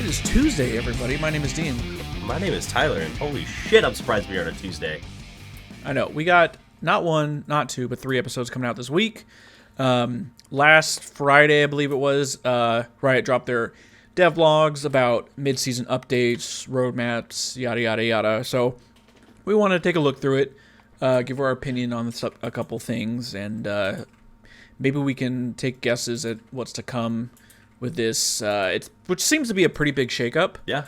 is Tuesday, everybody. My name is Dean. My name is Tyler, and holy shit, I'm surprised we are on a Tuesday. I know. We got not one, not two, but 3 episodes coming out this week. Last Friday, I believe it was, Riot dropped their devlogs about mid-season updates, roadmaps, yada, yada, yada. So we want to take a look through it, give our opinion on a couple things, and maybe we can take guesses at what's to come with this, which seems to be a pretty big shakeup. Yeah.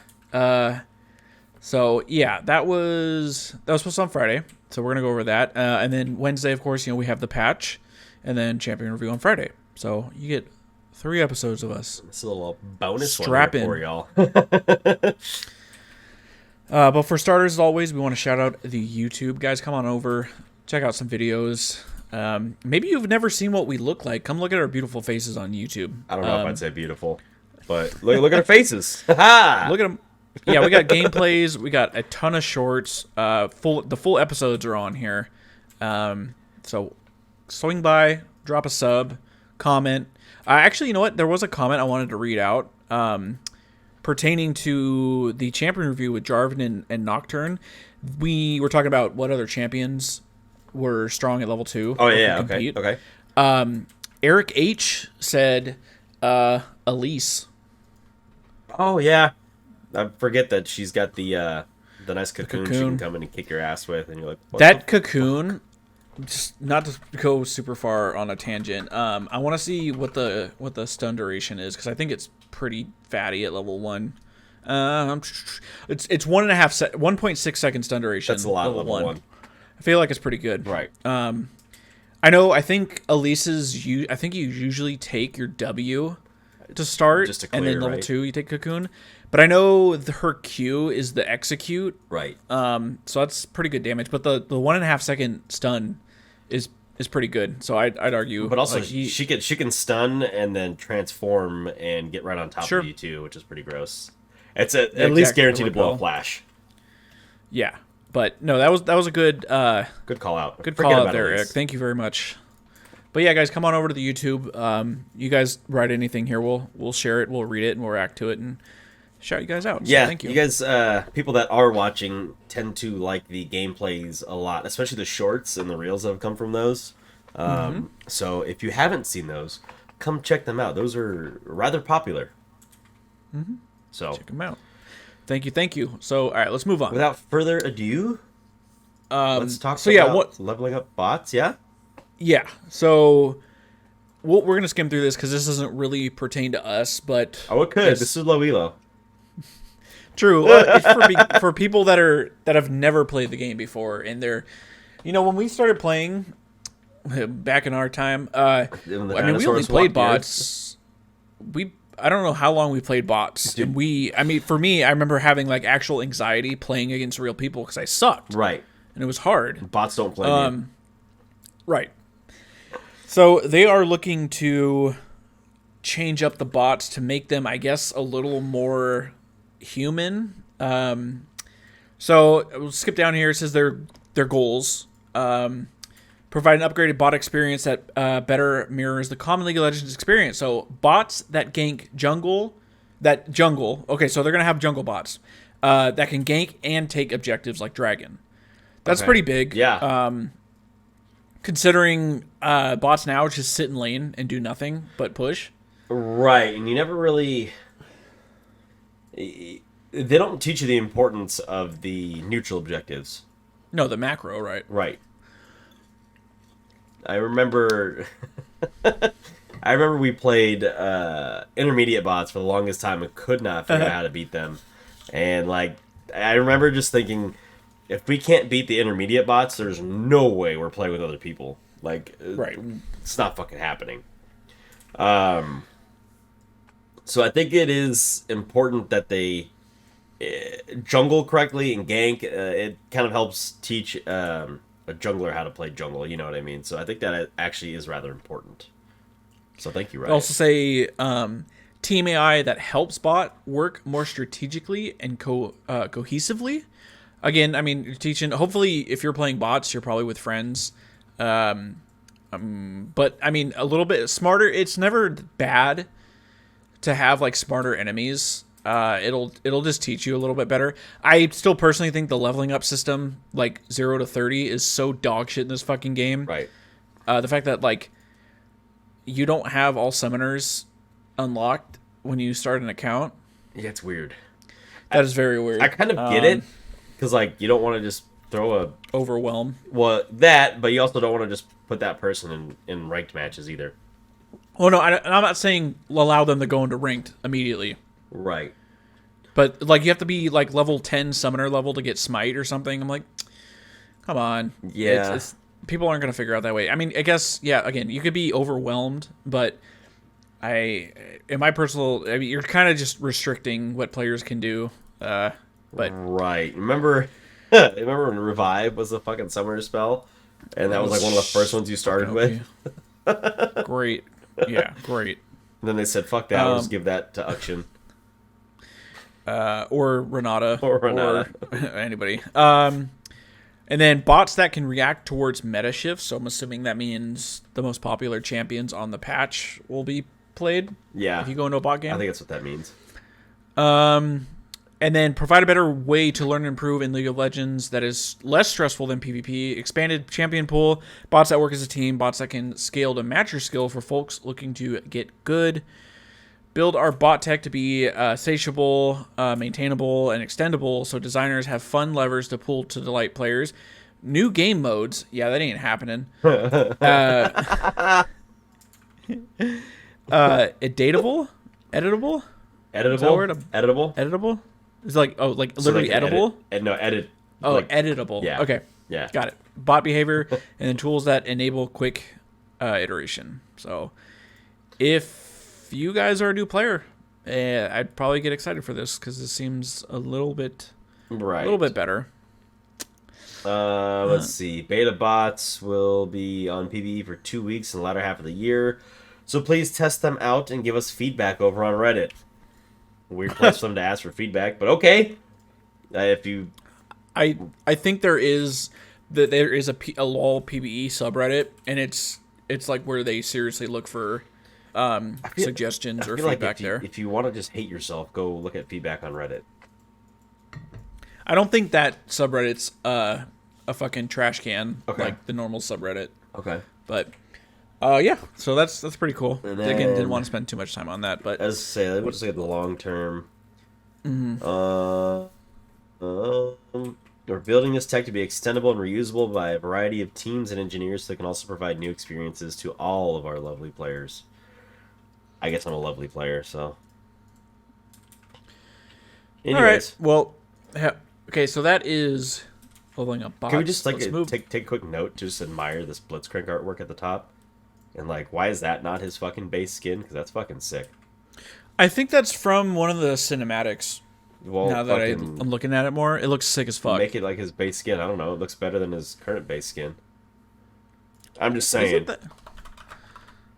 So yeah, that was supposed on Friday. So we're gonna go over that, and then Wednesday, of course, we have the patch, and then champion review on Friday. So you get 3 episodes of us. It's a little bonus Strap one in. for y'all. But for starters, as always, we want to shout out the YouTube guys. Come on over, check out some videos. Maybe you've never seen what we look like. Come look at our beautiful faces on YouTube. I don't know if I'd say beautiful, but look at our faces. Look at them. Yeah, we got gameplays. We got a ton of shorts. The full episodes are on here. So swing by, drop a sub, comment. Actually, you know what? There was a comment I wanted to read out pertaining to the champion review with Jarvan and Nocturne. We were talking about what other champions were strong at level 2. Oh yeah, okay. Eric H said Elise. Oh yeah, I forget that she's got the nice cocoon she can come in and kick your ass with, and you're like, what that cocoon. Just not to go super far on a tangent. I want to see what the stun duration is, because I think it's pretty fatty at level 1. It's 1.6 second stun duration. That's a lot. Level one. I feel like it's pretty good. Right. I think Elise's. I think you usually take your W to start, just to clear, and then level right? 2 you take cocoon. But I know her Q is the execute. Right. So that's pretty good damage. But the 1.5 second stun is pretty good. So I'd argue. But also she can stun and then transform and get right on top of you too, which is pretty gross. It's at least guaranteed to blow a flash. Yeah. But no, that was a good good call out. Good call out there, Eric. Thank you very much. But yeah, guys, come on over to the YouTube. You guys write anything here, we'll share it, we'll read it, and we'll react to it and shout you guys out. So yeah, thank you. You guys, people that are watching tend to like the gameplays a lot, especially the shorts and the reels that have come from those. So if you haven't seen those, come check them out. Those are rather popular. So check them out. Thank you. So all right, let's move on. Without further ado, let's talk leveling up bots. Yeah. So we're gonna skim through this because this doesn't really pertain to us, but it could. This is low elo. True. It's for people that have never played the game before, and they're, when we started playing back in our time, we only played bots. I don't know how long we played bots. Dude. And for me, I remember having like actual anxiety playing against real people because I sucked. Right. And it was hard. Bots don't play. Right. So they are looking to change up the bots to make them, I guess, a little more human. So we'll skip down here. It says their goals. Provide an upgraded bot experience that better mirrors the common League of Legends experience. So bots that gank jungle. Okay, so they're going to have jungle bots that can gank and take objectives like Dragon. That's pretty big. Yeah. Considering bots now just sit in lane and do nothing but push. Right, and you never really... They don't teach you the importance of the neutral objectives. No, the macro, right? Right. I remember we played intermediate bots for the longest time and could not figure out how to beat them. And I remember just thinking, if we can't beat the intermediate bots, there's no way we're playing with other people. Right. It's not fucking happening. So I think it is important that they jungle correctly and gank. It kind of helps teach a jungler how to play jungle, you know what I mean? So I think that actually is rather important. So thank you, Riot. I also say team AI that helps bot work more strategically and cohesively. Again, you're teaching. Hopefully, if you're playing bots, you're probably with friends. But a little bit smarter. It's never bad to have smarter enemies. It'll just teach you a little bit better. I still personally think the leveling up system, like 0 to 30, is so dog shit in this fucking game. Right. The fact that like you don't have all summoners unlocked when you start an account. Yeah, it's weird. That is very weird. I kind of get it, because like you don't want to just throw a overwhelm. Well, that, but you also don't want to just put that person in ranked matches either. Well, no, I'm not saying allow them to go into ranked immediately. Right. But like you have to be like level 10 summoner level to get smite or something. I'm like, come on. Yeah. It's people aren't going to figure out that way. I mean, I guess, yeah, again, you could be overwhelmed, but in my personal, I mean, you're kind of just restricting what players can do. But right. Remember when Revive was the fucking summoner spell? And that was like one of the first ones you started with? Great. Yeah, great. And then they said, fuck that, we'll just give that to Ukshin. Or Renata. Or Renata. Or anybody. And then bots that can react towards meta shifts. So I'm assuming that means the most popular champions on the patch will be played. Yeah. If you go into a bot game. I think that's what that means. And then provide a better way to learn and improve in League of Legends that is less stressful than PvP. Expanded champion pool. Bots that work as a team. Bots that can scale to match your skill for folks looking to get good. Build our bot tech to be satiable, maintainable, and extendable so designers have fun levers to pull to delight players. New game modes. Yeah, that ain't happening. Editable? Editable? Editable? Editable? It's like, oh, like literally edible? Edit. Oh, like, editable. Yeah. Okay. Yeah. Got it. Bot behavior and then tools that enable quick iteration. So if you guys are a new player, I'd probably get excited for this because this seems a little bit better. Let's see. Beta bots will be on PvE for 2 weeks in the latter half of the year. So please test them out and give us feedback over on Reddit. Weird place for them to ask for feedback, but okay. If you, I think there is a LOL PvE subreddit, and it's like where they seriously look for suggestions or feedback there. If you want to just hate yourself, go look at feedback on Reddit. I don't think that subreddit's a fucking trash can like the normal subreddit. Okay. But yeah, so that's pretty cool. And Again, didn't want to spend too much time on that, but as I say, let's just look at the long term. We're building this tech to be extendable and reusable by a variety of teams and engineers that can also provide new experiences to all of our lovely players. I guess I'm a lovely player, so. Anyways. All right. Well, okay. So that is leveling up bots. Can we just like take a quick note to just admire this Blitzcrank artwork at the top, and like, why is that not his fucking base skin? Because that's fucking sick. I think that's from one of the cinematics. Well, now that I'm looking at it more, it looks sick as fuck. Make it like his base skin. I don't know. It looks better than his current base skin. I'm just saying.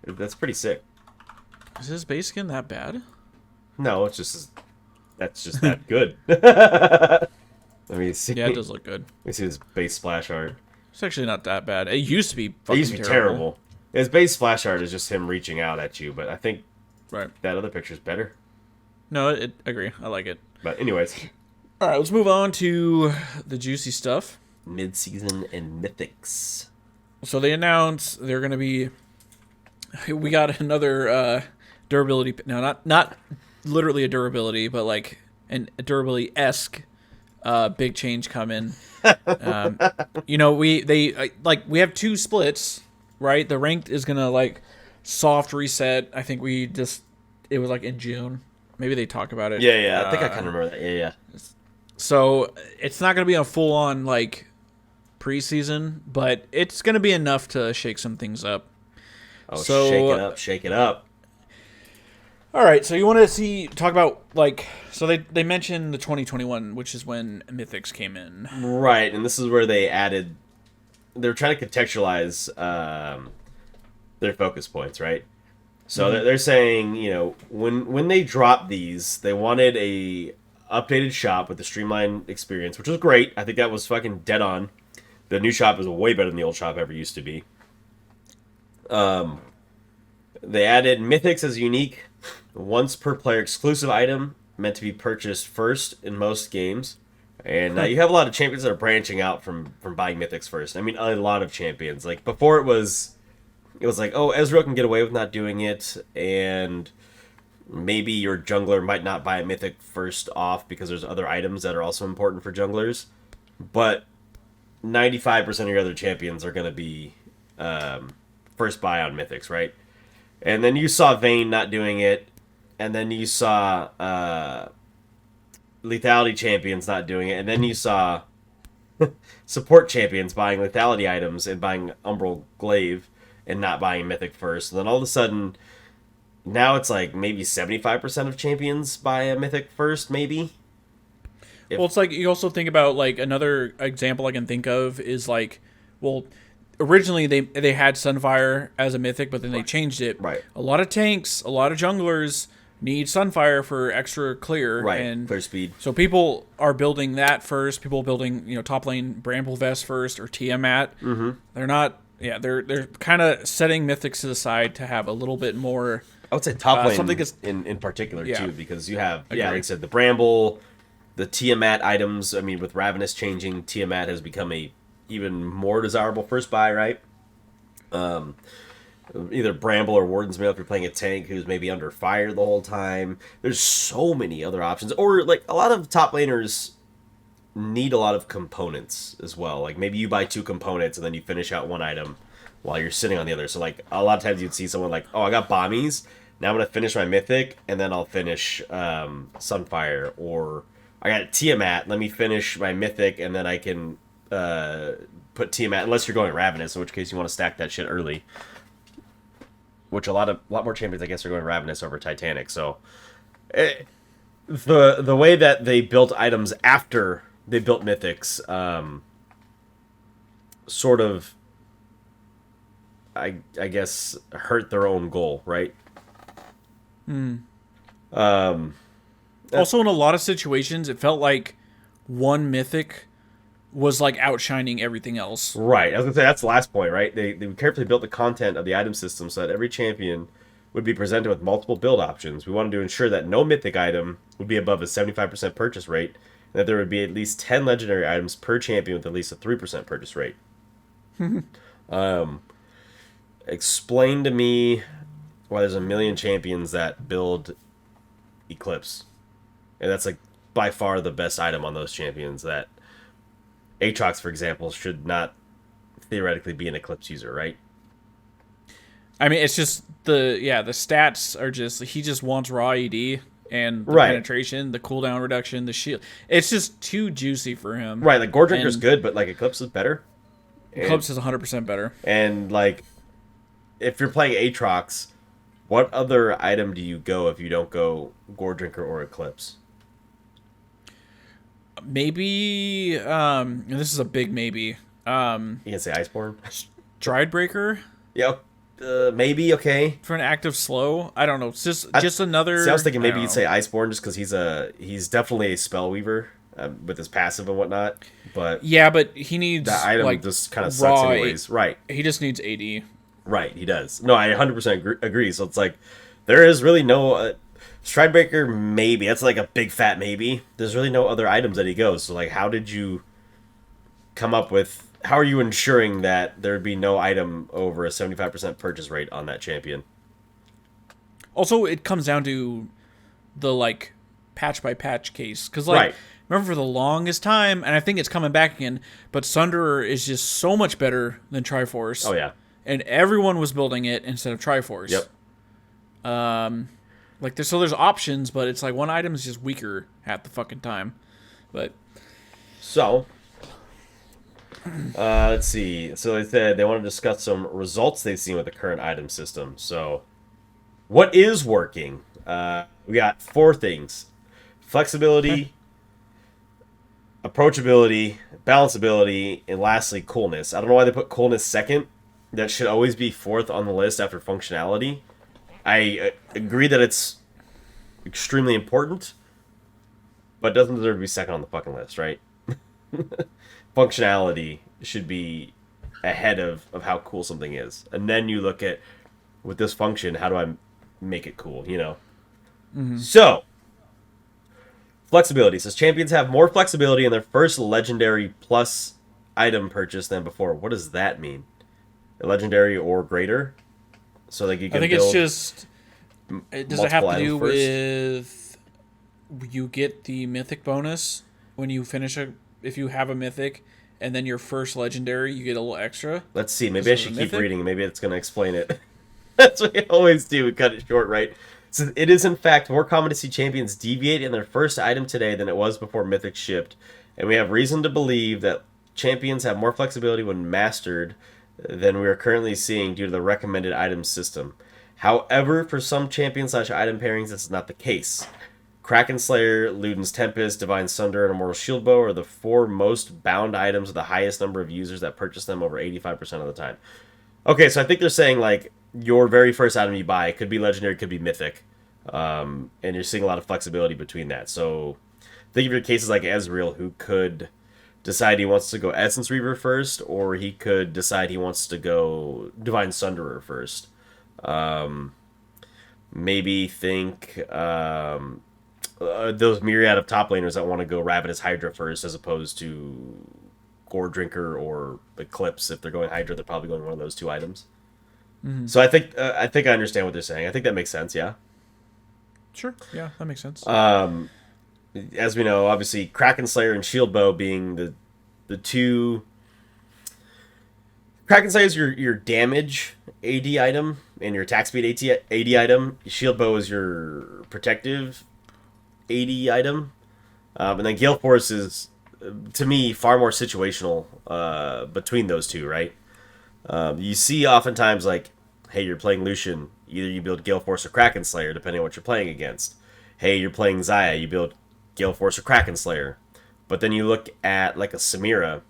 That's pretty sick. Is his base skin that bad? No, it's just that's just that good. Let me see. Yeah, it does look good. Let me see his base splash art. It's actually not that bad. It used to be fucking It used to be terrible. His base splash art is just him reaching out at you, but I think that other picture's better. No, I agree. I like it. But anyways. All right, let's move on to the juicy stuff. Mid-season and mythics. So they announced they're going to be... We got another durability... No, not literally a durability, but like a durability-esque big change coming. You know, we have two splits, right? The ranked is going to like soft reset. I think it was like in June. Maybe they talk about it. Yeah. I think I kind of remember that. Yeah. So it's not going to be a full-on like preseason, but it's going to be enough to shake some things up. Oh, so, shake it up. All right, so you want to talk about like, so they mentioned the 2021, which is when Mythics came in. Right, and this is where they're trying to contextualize their focus points, right? So they're saying, you know, when they dropped these, they wanted a updated shop with a streamlined experience, which was great. I think that was fucking dead on. The new shop is way better than the old shop ever used to be. They added Mythics as unique once per player exclusive item, meant to be purchased first in most games. And you have a lot of champions that are branching out from buying mythics first. I mean, a lot of champions. Like, before it was like, oh, Ezreal can get away with not doing it, and maybe your jungler might not buy a mythic first off because there's other items that are also important for junglers. But 95% of your other champions are going to be first buy on mythics, right? And then you saw Vayne not doing it, and then you saw lethality champions not doing it, and then you saw support champions buying lethality items and buying Umbral Glaive and not buying mythic first. And then all of a sudden, now it's like maybe 75% of champions buy a mythic first, maybe. Well, it's like you also think about like another example I can think of is like, well, originally they had Sunfire as a mythic, but then they changed it. Right. A lot of tanks, a lot of junglers need Sunfire for extra clear, Right, and clear speed. So people are building that first. People building top lane Bramble Vest first or Tiamat. Mm-hmm. They're not. Yeah, they're kind of setting mythics to the side to have a little bit more. I would say top lane something is, in particular yeah, too, because you have agreed. like I said, the Bramble, the Tiamat items. I mean, with Ravenous changing, Tiamat has become a even more desirable first buy, right? Either Bramble or Warden's Mail if you're playing a tank who's maybe under fire the whole time. There's so many other options. Or, like, a lot of top laners need a lot of components as well. Like, maybe you buy 2 components and then you finish out one item while you're sitting on the other. So, like, a lot of times you'd see someone like, oh, I got Bombies. Now I'm going to finish my Mythic, and then I'll finish Sunfire. Or, I got Tiamat. Let me finish my Mythic, and then I can put Tiamat, unless you're going Ravenous, in which case you want to stack that shit early. Which a lot more champions, I guess, are going Ravenous over Titanic. So, the way that they built items after they built Mythics, sort of, I guess, hurt their own goal, right? Also, in a lot of situations, it felt like one mythic was like outshining everything else. Right. I was gonna say that's the last point, right? They carefully built the content of the item system so that every champion would be presented with multiple build options. We wanted to ensure that no mythic item would be above a 75% purchase rate, and that there would be at least 10 legendary items per champion with at least a 3% purchase rate. Explain to me why there's a million champions that build Eclipse. And that's like by far the best item on those champions. That Aatrox, for example, should not theoretically be an Eclipse user, right? I mean, it's just the stats are just, he just wants raw ED and the Right. penetration, the cooldown reduction, the shield. It's just too juicy for him. Right, like Gore Drinker's good, but like Eclipse is better. Eclipse is 100% better. And like, if you're playing Aatrox, what other item do you go if you don't go Gore Drinker or Eclipse? Maybe, this is a big maybe. You can say Iceborne. Stride Breaker Yeah, maybe, okay. for an active slow. I don't know. It's just another. See, I was thinking maybe I you'd don't say Iceborne just because he's definitely a spell weaver with his passive and whatnot. But yeah, but he needs that item like just kind of sucks raw anyways. Right, He just needs AD. right, he does. No, I 100% agree. So it's like there is really no Stridebreaker. Maybe that's like a big fat maybe. There's really no other items that he goes. So like, how did you come up with? How are you ensuring that there would be no item over a 75% purchase rate on that champion? Also, it comes down to the like patch by patch case, because like Right. remember for the longest time, and I think it's coming back again. But Sunderer is just so much better than Triforce. Oh yeah. And everyone was building it instead of Triforce. Yep. Like there's options, but it's like one item is just weaker half the fucking time. But So, let's see. So they said they want to discuss some results they've seen with the current item system. So, what is working? We got 4 things: flexibility, approachability, balanceability, and lastly, coolness. I don't know why they put coolness second. That should always be 4th on the list after functionality. I agree that it's extremely important, but doesn't deserve to be second on the fucking list, right? Functionality should be ahead of how cool something is. And then you look at, with this function, how do I make it cool, you know? Mm-hmm. So, Flexibility. It says champions have more flexibility in their first legendary plus item purchase than before. What does that mean? A legendary or greater? So like you I can think it's build just. Does it have multiple to items do first? with you get the mythic bonus when you finish a if you have a mythic, and then your first legendary you get a little extra Let's see. because Maybe I of the should keep mythic. reading. Maybe it's going to explain it. That's what we always do. We cut it short, right? So it is in fact more common to see champions deviate in their first item today than it was before Mythic shipped, and we have reason to believe that champions have more flexibility when mastered than we are currently seeing due to the recommended item system. However, for some champion slash item pairings, this is not the case. Kraken Slayer, Luden's Tempest, Divine Sunder, and Immortal Shield Bow are the four most bound items with the highest number of users that purchase them over 85% of the time. Okay, so I think they're saying like your very first item you buy could be legendary, could be mythic, and you're seeing a lot of flexibility between that. So think of your cases like Ezreal, who could decide he wants to go Essence Reaver first, or he could decide he wants to go Divine Sunderer first. Um, Maybe think those myriad of top laners that want to go Ravenous Hydra first, as opposed to Gore Drinker or Eclipse. If they're going Hydra, they're probably going one of those two items. Mm-hmm. So I think I understand what they're saying. I think that makes sense. Yeah. Sure, yeah, that makes sense. As we know, obviously Kraken Slayer and Shield Bow being the two. Kraken Slayer is your damage AD item and your attack speed AD item. Shield Bow is your protective AD item, and then Gale Force is, to me, far more situational between those two. Right? You see oftentimes like, hey, you're playing Lucian, either you build Gale Force or Kraken Slayer, depending on what you're playing against. Hey, you're playing Xayah, you build Gale Force or Kraken Slayer. But then you look at like a Samira,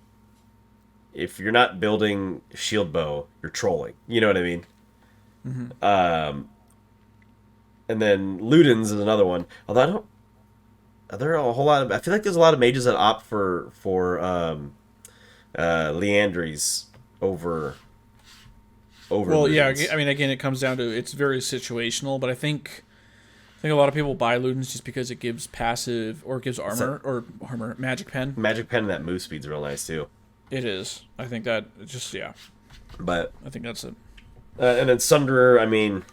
if you're not building Shield Bow, you're trolling. You know what I mean? Mm-hmm. And then Luden's is another one. Although I don't, there are a whole lot of. I feel like there's a lot of mages that opt for Leandries over Well, yeah, Ludens. I mean, again, it comes down to it's very situational, but I think a lot of people buy Ludens just because it gives passive or it gives armor magic pen. Magic Pen and that move speed's real nice too. It is. I think that just yeah. But I think that's it. and then Sunderer, I mean,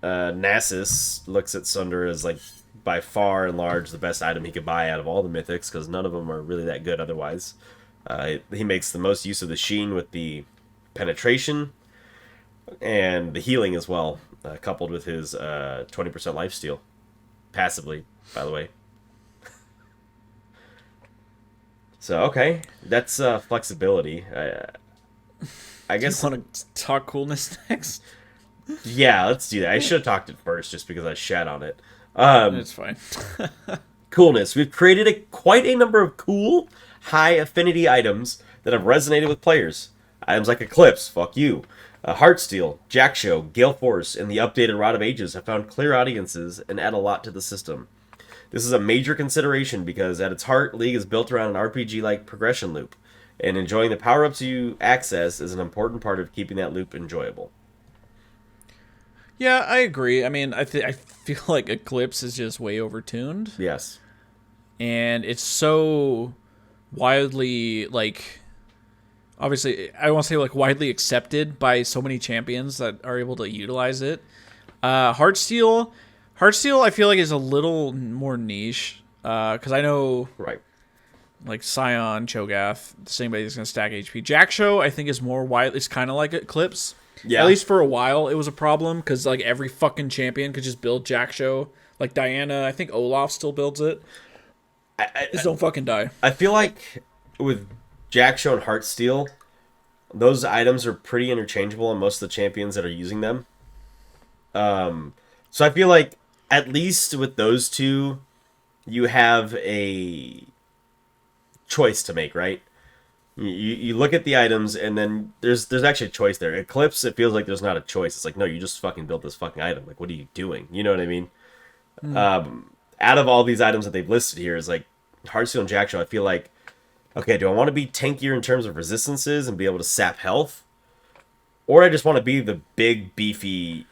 Nasus looks at Sunderer as like by far and large the best item he could buy out of all the mythics because none of them are really that good otherwise. He makes the most use of the Sheen with the penetration and the healing as well, coupled with his 20% lifesteal passively, by the way. So okay, that's flexibility. I guess. You want to talk coolness next? Yeah, let's do that. I should have talked it first, just because I shat on it. It's fine. Coolness. We've created quite a number of cool, high affinity items that have resonated with players. Items like Eclipse, fuck you, Heartsteel, Jackshow, Gale Force, and the updated Rod of Ages have found clear audiences and add a lot to the system. This is a major consideration because at its heart, League is built around an RPG-like progression loop, and enjoying the power-ups you access is an important part of keeping that loop enjoyable. Yeah, I agree. I mean, I feel like Eclipse is just way overtuned, Yes. and it's so widely like. Obviously, I won't say like widely accepted by so many champions that are able to utilize it. Heartsteel, I feel like is a little more niche because I know Right. like Scion, Cho'Gath, the same way that's gonna stack HP. Jackshow, I think is more wide. It's kind of like Eclipse. Yeah. At least for a while, it was a problem because like every fucking champion could just build Jackshow. Like Diana, I think Olaf still builds it. Just don't fucking die. I feel like with Jackshow and Heartsteel, those items are pretty interchangeable on most of the champions that are using them. So I feel like at least with those two, you have a choice to make, right? You look at the items, and then there's actually a choice there. Eclipse, it feels like there's not a choice. It's like, no, you just fucking built this fucking item. Like, what are you doing? You know what I mean? Out of all these items that they've listed here, is like Heartsteel and Jackshow. I feel like, okay, do I want to be tankier in terms of resistances and be able to sap health? Or I just want to be the big, beefy,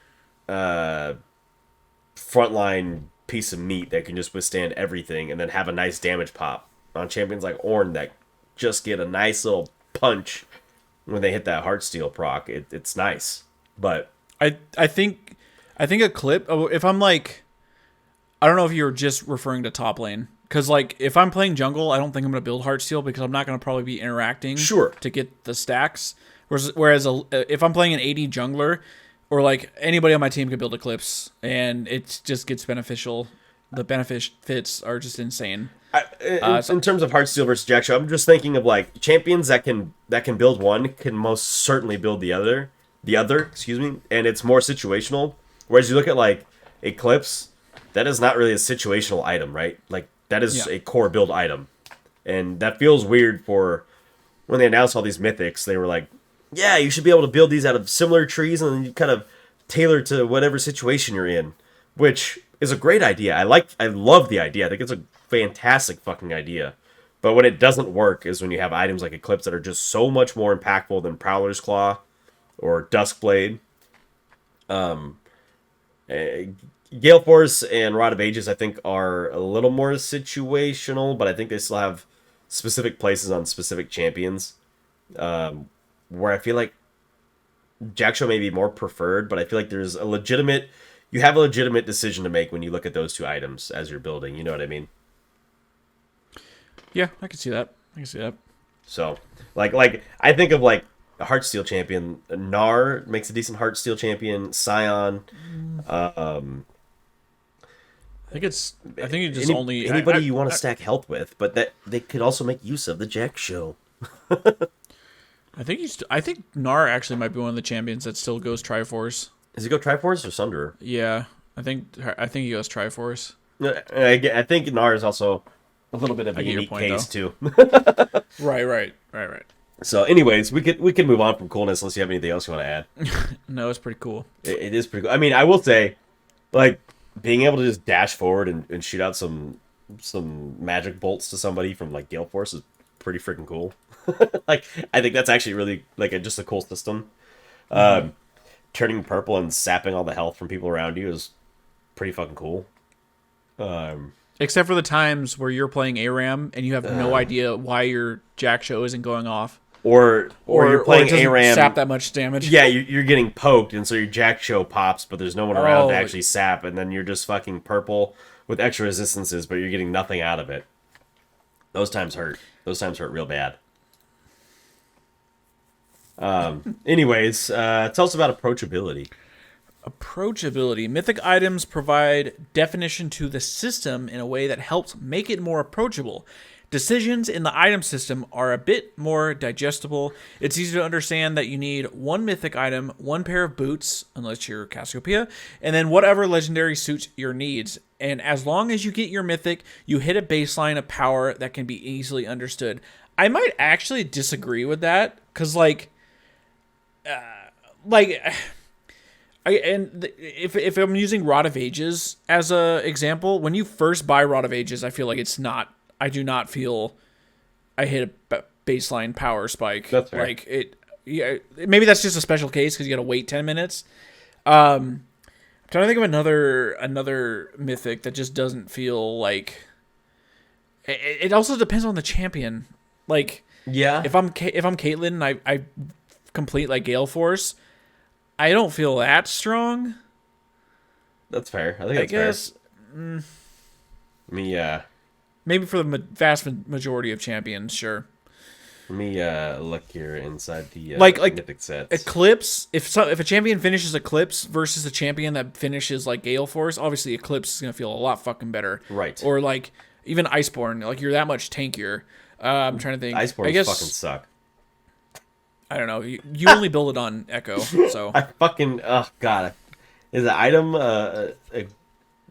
frontline piece of meat that can just withstand everything and then have a nice damage pop. On champions like Ornn that just get a nice little punch when they hit that Heartsteel proc. It's nice. But I think a clip. If I'm like, I don't know if you're just referring to top lane, because like if I'm playing jungle, I don't think I'm gonna build Heartsteel because I'm not gonna probably be interacting to get the stacks. Whereas if I'm playing an AD jungler, or like anybody on my team could build Eclipse, and it just gets beneficial. The benefits are just insane. In terms of Heartsteel versus Jackshot, I'm just thinking of like champions that can build one can most certainly build the other. Excuse me, and it's more situational. Whereas you look at like Eclipse, that is not really a situational item, right? Like that is a core build item, and that feels weird for when they announced all these mythics. They were like, yeah, you should be able to build these out of similar trees, and then you kind of tailor to whatever situation you're in, which is a great idea. I love the idea. I think it's a fantastic fucking idea. But when it doesn't work is when you have items like Eclipse that are just so much more impactful than Prowler's Claw or Duskblade. Gale Force and Rod of Ages, I think, are a little more situational, but I think they still have specific places on specific champions. Where I feel like Jackshaw may be more preferred, but I feel like you have a legitimate decision to make when you look at those two items as you're building. You know what I mean? Yeah, I can see that. So, like I think of like a Heartsteel champion. Gnar makes a decent Heartsteel champion. Scion. I think it's just anybody you want to stack health with, but that they could also make use of the Jackshaw. I think Gnar actually might be one of the champions that still goes Triforce. Does he go Triforce or Sunderer? Yeah, I think he goes Triforce. I think Gnar is also a little bit of a unique case too. Right. So, anyways, we could move on from coolness unless you have anything else you want to add. No, it's pretty cool. It is pretty cool. I mean, I will say, like, being able to just dash forward and shoot out some magic bolts to somebody from like Gale Force is pretty freaking cool. Like, I think that's actually really like just a cool system. Turning purple and sapping all the health from people around you is pretty fucking cool. Except for the times where you're playing ARAM and you have no idea why your Jackshaw isn't going off. Or you're playing ARAM. Sap that much damage. Yeah, you're getting poked, and so your Jackshaw pops, but there's no one around to actually sap, and then you're just fucking purple with extra resistances, but you're getting nothing out of it. Those times hurt. Those times hurt real bad. Anyways, tell us about approachability. Approachability. Mythic items provide definition to the system in a way that helps make it more approachable. Decisions in the item system are a bit more digestible. It's easy to understand that you need one mythic item, one pair of boots, unless you're Cassiopeia, and then whatever legendary suits your needs. And as long as you get your mythic, you hit a baseline of power that can be easily understood. I might actually disagree with that, because if I'm using Rod of Ages as a example, when you first buy Rod of Ages, I feel like I do not feel I hit a baseline power spike. That's fair. Like maybe that's just a special case because you got to wait 10 minutes. I'm trying to think of another mythic that just doesn't feel like. It also depends on the champion. Like, yeah, if I'm Caitlyn and I complete like Gale Force, I don't feel that strong. That's fair. I think that's fair. Me, maybe for the vast majority of champions, sure. Let me look here inside the like mythic sets. Eclipse. If a champion finishes Eclipse versus a champion that finishes like Gale Force, obviously Eclipse is gonna feel a lot fucking better. Right. Or like even Iceborne, like you're that much tankier. I'm trying to think. Iceborne fucking suck. I don't know. You only build it on Echo, so I fucking god. Is an item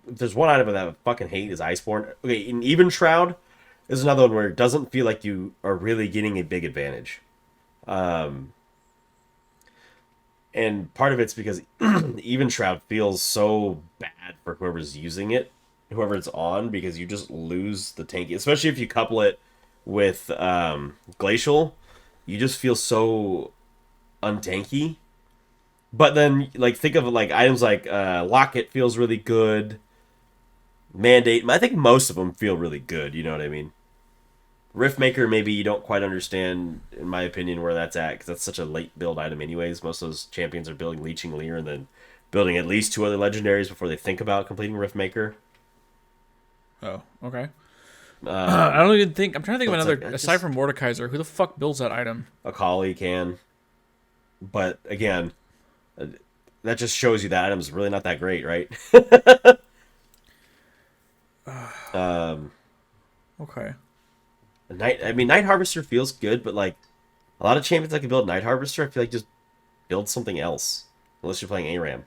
there's one item that I fucking hate is Iceborne. Okay, an Even Shroud is another one where it doesn't feel like you are really getting a big advantage. And part of it's because Even Shroud feels so bad for whoever's using it, whoever it's on, because you just lose the tanky, especially if you couple it with Glacial. You just feel so untanky. But then, like, think of like items like Locket feels really good. Mandate. I think most of them feel really good. You know what I mean? Riftmaker, maybe you don't quite understand, in my opinion, where that's at, because that's such a late build item anyways. Most of those champions are building Leeching Leer and then building at least 2 other legendaries before they think about completing Riftmaker. Oh, okay. I don't even think... I'm trying to think of another... like, aside from Mordekaiser, who the fuck builds that item? Akali can. But, again, that just shows you that item's really not that great, right? Okay. Night Harvester feels good, but, like, a lot of champions that can build Night Harvester, I feel like just build something else. Unless you're playing ARAM.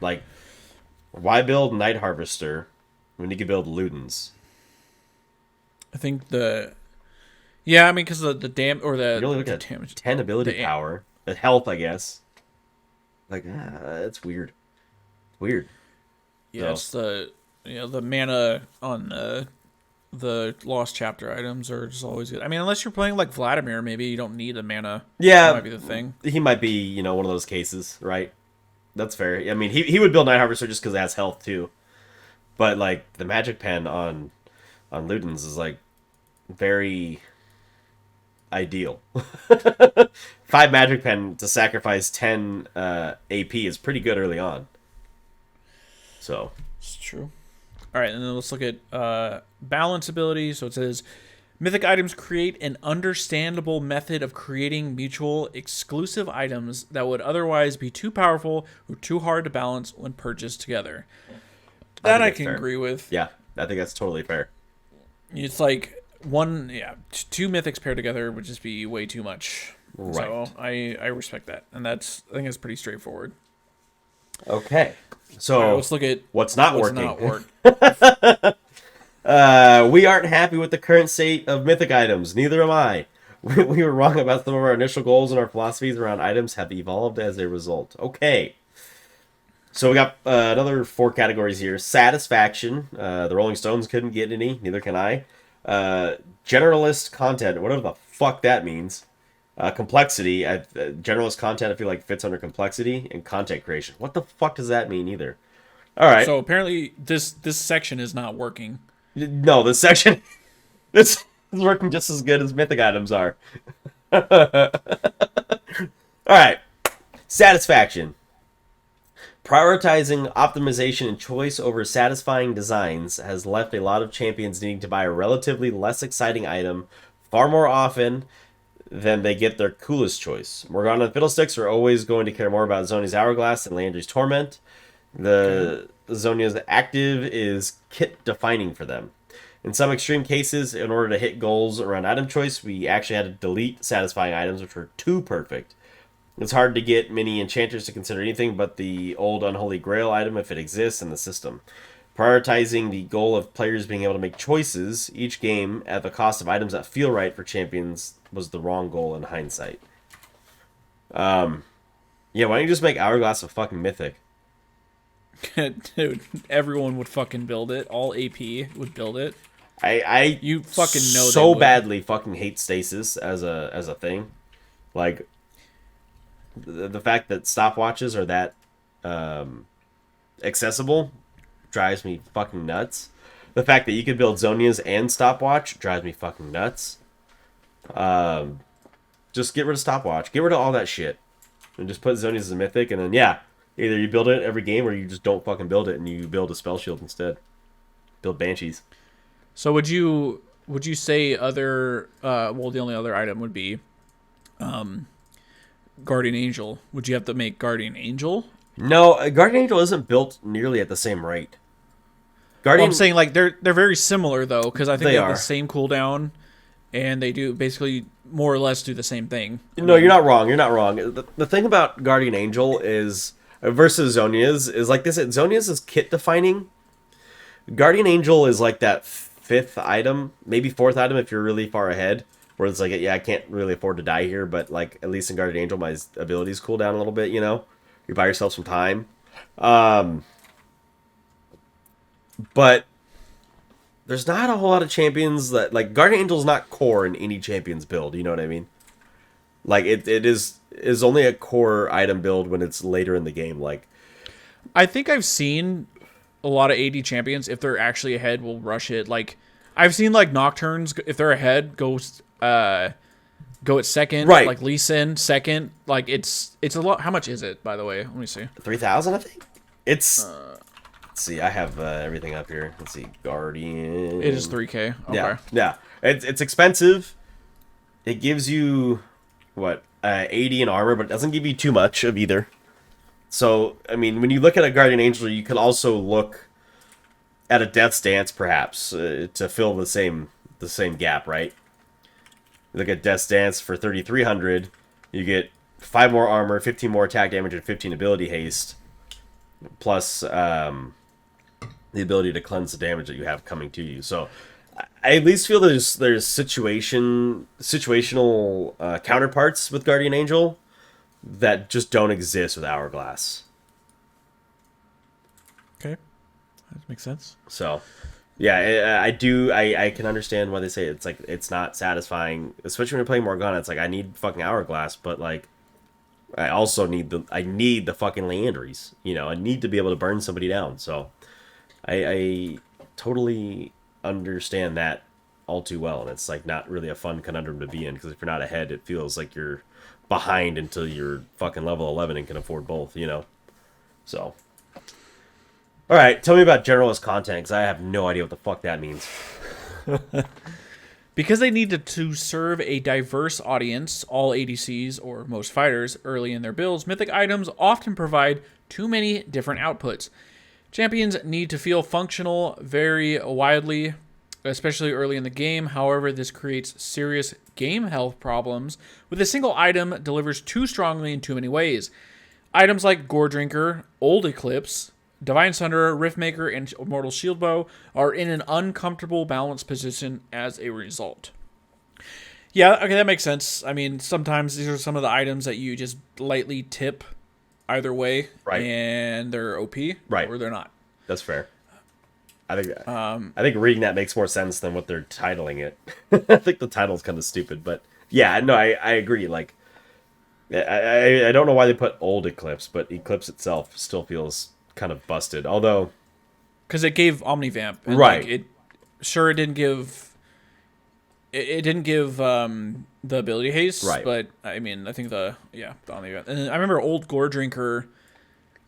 Like, why build Night Harvester when you can build Ludens? I think the... Yeah, I mean, because the dam... Or the... You're only looking at damage. 10 ability power. The health, I guess. Like, it's weird. It's weird. Yeah, it's the... You know, the mana on the Lost Chapter items are just always good. I mean, unless you're playing like Vladimir, maybe you don't need the mana. Yeah. That might be the thing. He might be, one of those cases, right? That's fair. I mean, he would build Night Harvester just because it has health, too. But, like, the Magic Pen on Ludens is, like, very ideal. 5 Magic Pen to sacrifice 10 AP is pretty good early on. So. It's true. All right, and then let's look at balance ability. So it says, mythic items create an understandable method of creating mutual exclusive items that would otherwise be too powerful or too hard to balance when purchased together. That I can agree with. Yeah, I think that's totally fair. It's like 2 mythics paired together would just be way too much. Right. So I respect that, and I think it's pretty straightforward. Okay. So right, let's look at what's not working. We aren't happy with the current state of mythic items. Neither am I. We were wrong about some of our initial goals, and our philosophies around items have evolved as a result. Okay. So we got another 4 categories here. Satisfaction. The Rolling Stones couldn't get any. Neither can I. Generalist content. Whatever the fuck that means. Complexity. Generalist content, I feel like, fits under complexity. And content creation. What the fuck does that mean either? All right. So apparently this section is not working. No, this section... this is working just as good as mythic items are. All right. Satisfaction. Prioritizing optimization and choice over satisfying designs has left a lot of champions needing to buy a relatively less exciting item far more often than they get their coolest choice. Morgana and Fiddlesticks are always going to care more about Zonia's Hourglass and Landry's Torment. The Zonia's active is kit defining for them. In some extreme cases, in order to hit goals around item choice, we actually had to delete satisfying items which were too perfect. It's hard to get many enchanters to consider anything but the old Unholy Grail item if it exists in the system. Prioritizing the goal of players being able to make choices each game at the cost of items that feel right for champions was the wrong goal in hindsight. Yeah, why don't you just make Hourglass a fucking mythic? Dude, everyone would fucking build it. All AP would build it. You fucking know so badly fucking hate stasis as a thing. Like the fact that stopwatches are that accessible drives me fucking nuts. The fact that you could build Zonias and stopwatch drives me fucking nuts. Just get rid of stopwatch. Get rid of all that shit. And just put Zonias as a mythic, and then either you build it every game or you just don't fucking build it and you build a spell shield instead. Build Banshees. So would you say other the only other item would be Guardian Angel. Would you have to make Guardian Angel? No, Guardian Angel isn't built nearly at the same rate. I'm saying like they're very similar though, because I think they have are the same cooldown, and they do basically more or less do the same thing. No, you're not wrong. You're not wrong. The thing about Guardian Angel is versus Zonia's is like this. Zonia's is kit defining. Guardian Angel is like that 5th item, maybe 4th item if you're really far ahead. Where it's like, I can't really afford to die here, but like at least in Guardian Angel, my abilities cool down a little bit. You buy yourself some time. But there's not a whole lot of champions that like Guardian Angel's not core in any champion's build. You know what I mean? Like it is only a core item build when it's later in the game. Like I think I've seen a lot of AD champions, if they're actually ahead, will rush it. Like I've seen like Nocturnes, if they're ahead, go at second. Right. Like Lee Sin second. Like it's a lot. How much is it, by the way? Let me see. 3,000, I think. It's. Let's see. I have everything up here. Let's see. Guardian. It is 3K. Okay. Yeah. It's expensive. It gives you what 80 in armor, but it doesn't give you too much of either. So I mean, when you look at a Guardian Angel, you can also look at a Death's Dance, perhaps, to fill the same gap, right? You look at Death's Dance for 3,300, you get 5 more armor, 15 more attack damage, and 15 ability haste, plus the ability to cleanse the damage that you have coming to you. So I at least feel there's situational counterparts with Guardian Angel that just don't exist with Hourglass. Okay, that makes sense. So, yeah, I can understand why they say it's like it's not satisfying, especially when you're playing Morgana. It's like I need fucking Hourglass, but like I also need the fucking Leandries. You know, I need to be able to burn somebody down. So, I totally understand that all too well, and it's like not really a fun conundrum to be in, because if you're not ahead, it feels like you're behind until you're fucking level 11 and can afford both, you know. So, all right, tell me about generalist content, because I have no idea what the fuck that means. Because they needed to serve a diverse audience, all ADCs or most fighters early in their builds, mythic items often provide too many different outputs. Champions need to feel functional very widely, especially early in the game. However, this creates serious game health problems with a single item delivers too strongly in too many ways. Items like Gore Drinker, Old Eclipse, Divine Sunderer, Riftmaker, and Immortal Shield Bow are in an uncomfortable balanced position as a result. Yeah, okay, that makes sense. I mean, sometimes these are some of the items that you just lightly tip either way, right, and they're OP, right, or they're not. That's fair. I think reading that makes more sense than what they're titling it. I think the title's kind of stupid, but yeah, no, I agree. Like, I don't know why they put Old Eclipse, but Eclipse itself still feels kind of busted. Although, because it gave Omnivamp, and right? Like, it didn't give. It didn't give the ability haste, right? But I mean, I think the Omnivamp. And I remember Old Gore Drinker,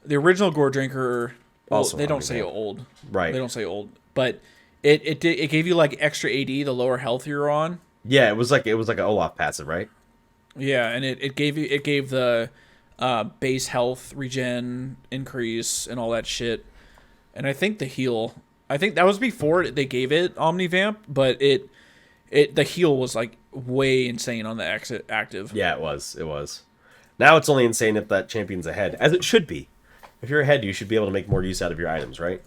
the original Gore Drinker. Well, Also, they don't say old, right? They don't say old, but it gave you like extra AD the lower health you're on. Yeah, it was like an Olaf passive, right? Yeah, and it gave the base health regen increase and all that shit, and I think the heal. I think that was before they gave it Omnivamp, but the heal was like way insane on the active. Yeah, it was. Now it's only insane if that champion's ahead, as it should be. If you're ahead, you should be able to make more use out of your items, right?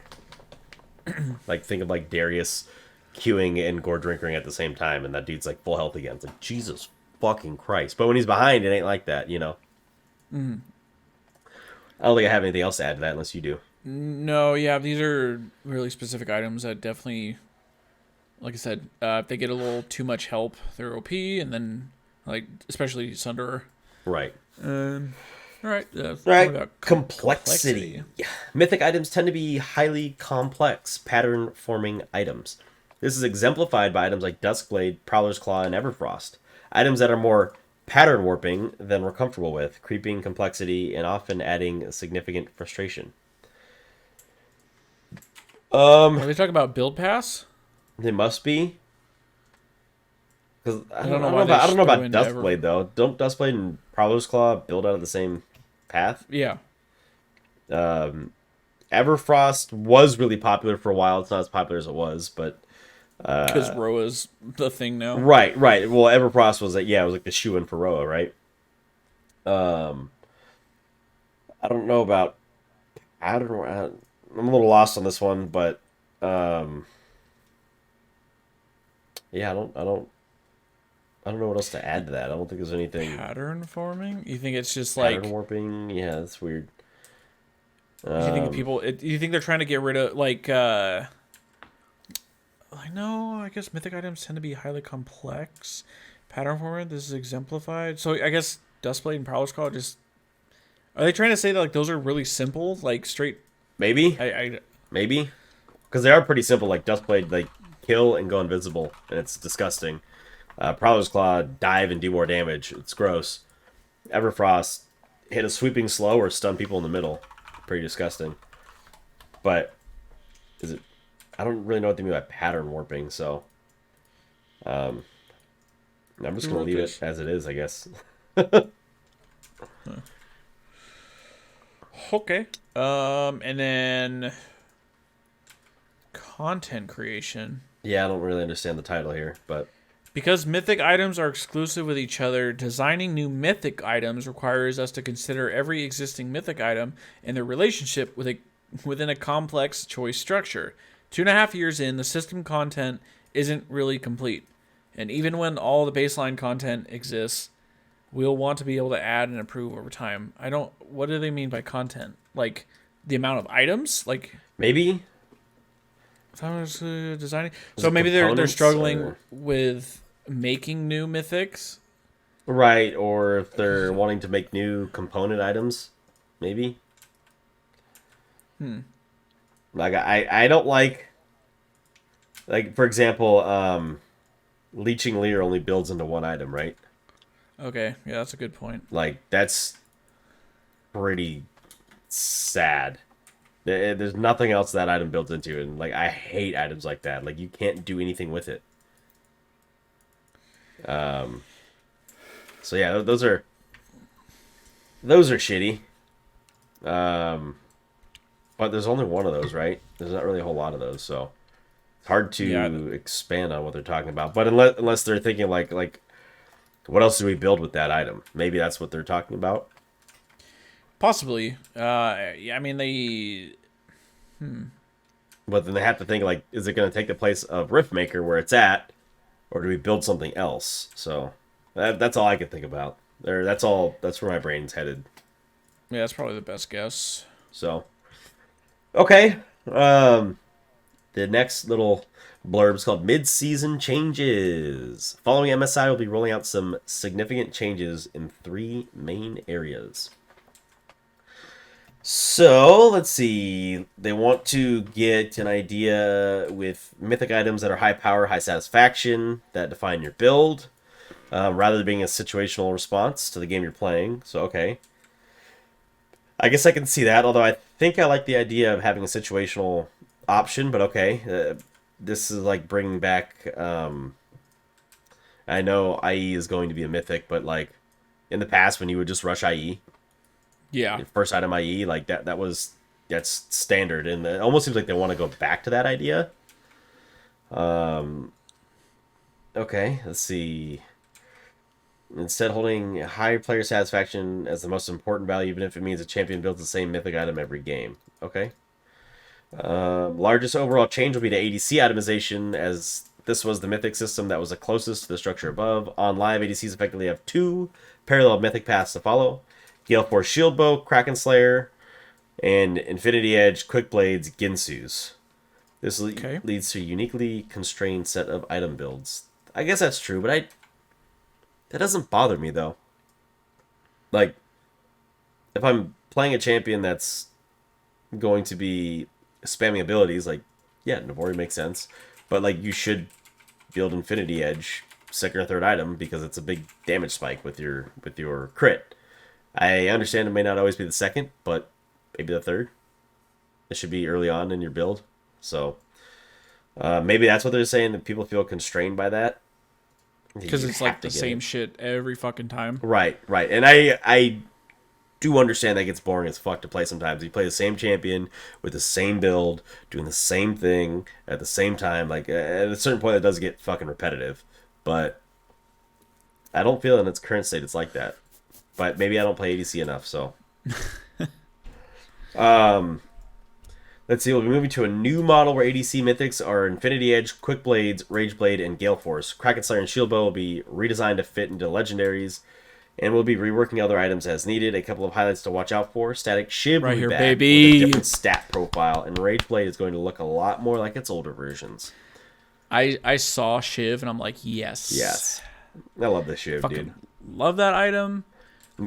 Like, think of like Darius queuing and Gore Drinkering at the same time, and that dude's like full health again. It's like, Jesus fucking Christ. But when he's behind, it ain't like that, you know? Mm. I don't think I have anything else to add to that unless you do. No, yeah, these are really specific items that definitely, like I said, if they get a little too much help, they're OP, and then, like, especially Sunderer. Right. All right. Complexity. Mythic items tend to be highly complex, pattern-forming items. This is exemplified by items like Duskblade, Prowler's Claw, and Everfrost. Items that are more pattern warping than we're comfortable with, creeping complexity and often adding significant frustration. Are they talking about build pass? They must be. Because I don't know about Duskblade though. Don't Duskblade and Prowler's Claw build out of the same path? Yeah. Everfrost was really popular for a while. It's not as popular as it was, but because Roa's the thing now. Right. Well, Everfrost was it was like the shoe-in for Roa, right? I don't know about I'm a little lost on this one, but yeah, I don't know what else to add to that. I don't think there's anything. Pattern forming? You think it's just like pattern warping? Yeah, that's weird. You think they're trying to get rid of like I know, I guess mythic items tend to be highly complex. Pattern forming, this is exemplified. So I guess Duskblade and Prowler's Claw are they trying to say that like those are really simple, like straight? Maybe. I Maybe? Because they are pretty simple, like Duskblade, like kill and go invisible, and it's disgusting. Prowler's Claw, dive and do more damage. It's gross. Everfrost, hit a sweeping slow or stun people in the middle. Pretty disgusting. But is it? I don't really know what they mean by pattern warping, so I'm just gonna leave it as it is, I guess. Okay. And then content creation. Yeah, I don't really understand the title here, but Because mythic items are exclusive with each other, designing new mythic items requires us to consider every existing mythic item and their relationship within a complex choice structure. 2.5 years in, the system content isn't really complete. And even when all the baseline content exists, we'll want to be able to add and improve over time. What do they mean by content? Like the amount of items? Like maybe designing. Is So it maybe they're components, struggling or with making new mythics. right, or if they're wanting to make new component items, maybe. Like I don't like for example, Leeching Leer only builds into one item, right? Okay, yeah, that's a good point. Like that's pretty sad. There's nothing else that item builds into, and like I hate items like that. Like you can't do anything with it. So yeah, those are shitty. But there's only one of those, right? There's not really a whole lot of those, so it's hard to expand on what they're talking about. But unless they're thinking like what else do we build with that item? Maybe that's what they're talking about. Possibly. Yeah, I mean But then they have to think like, is it going to take the place of Riftmaker where it's at, or do we build something else? So that's all I can think about. That's where my brain's headed. yeah, that's probably the best guess. So, okay. The next little blurb is called Mid-Season Changes. Following MSI will be rolling out some significant changes in 3 main areas. So, let's see. They want to get an idea with mythic items that are high power, high satisfaction, that define your build, rather than being a situational response to the game you're playing. So, okay. I guess I can see that, although I think I like the idea of having a situational option, but okay. This is like bringing back... I know IE is going to be a mythic, but like in the past when you would just rush IE, Yeah. first item IE, like that's standard, and it almost seems like they want to go back to that idea. Okay, let's see. Instead, holding high player satisfaction as the most important value, even if it means a champion builds the same mythic item every game. Okay. Largest overall change will be to ADC itemization, as this was the mythic system that was the closest to the structure above. On live, ADCs effectively have 2 parallel mythic paths to follow. Gale Force Shield Bow, Kraken Slayer, and Infinity Edge, Quick Blades, Ginsus. This leads to a uniquely constrained set of item builds. I guess that's true, but that doesn't bother me, though. Like, if I'm playing a champion that's going to be spamming abilities, like, yeah, Navori makes sense. But, like, you should build Infinity Edge, second or third item, because it's a big damage spike with your crit. I understand it may not always be the second, but maybe the third. It should be early on in your build. So, maybe that's what they're saying, that people feel constrained by that. Because it's like the same shit every fucking time. Right. And I do understand that gets boring as fuck to play sometimes. You play the same champion with the same build, doing the same thing at the same time. Like, at a certain point, it does get fucking repetitive. But I don't feel in its current state it's like that. But maybe I don't play ADC enough, so. Let's see, we'll be moving to a new model where ADC mythics are Infinity Edge, Quick Blades, Rage Blade, and Gale Force. Kraken Slayer and Shield Bow will be redesigned to fit into legendaries, and we'll be reworking other items as needed. A couple of highlights to watch out for. Static Shiv will be back with a different stat profile, and Rage Blade is going to look a lot more like its older versions. I saw Shiv, and I'm like, yes. Yes. I love this Shiv, dude. Love that item.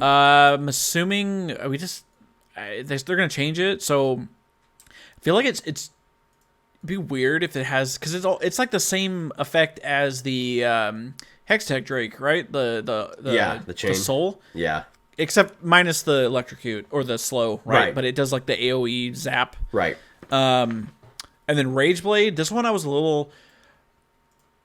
I'm assuming they're going to change it, so I feel like it's be weird if it has, because it's like the same effect as the Hextech Drake, right? The chain. The soul. Yeah. Except minus the electrocute or the slow, right? But it does like the AoE zap. Right. And then Rageblade, this one I was a little.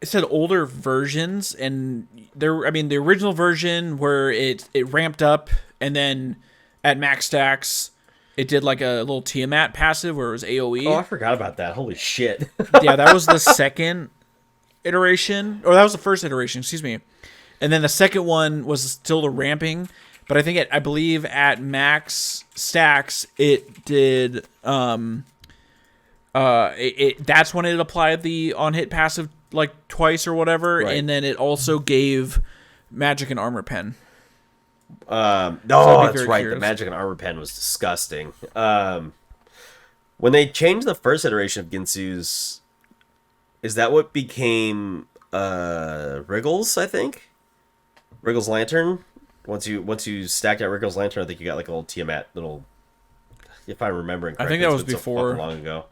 It said older versions, and the original version where it ramped up, and then at max stacks, it did like a little Tiamat passive where it was AoE. Oh, I forgot about that. Holy shit. Yeah, that was the second iteration, or that was the first iteration, excuse me. And then the second one was still the ramping, but I believe at max stacks it did that's when it applied the on hit passive like twice or whatever, right. And then it also gave magic and armor pen. No, that's right. Curious. The magic and armor pen was disgusting. When they changed the first iteration of Ginsu's, is that what became Wriggles? I think Wriggles Lantern. Once you stacked out Wriggles Lantern, I think you got like a little Tiamat little. If I'm remembering correctly, I think that was before so long ago.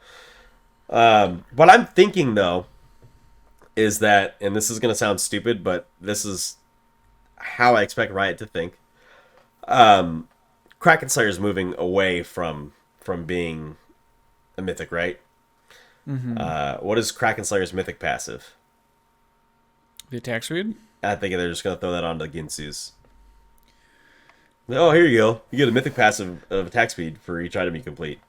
What I'm thinking though is that, and this is going to sound stupid, but this is how I expect Riot to think. Kraken Slayer is moving away from being a mythic, right? Mm-hmm. What is Kraken Slayer's mythic passive? The attack speed? I think they're just going to throw that onto Ginsu's. Oh, here you go. You get a mythic passive of attack speed for each item you complete.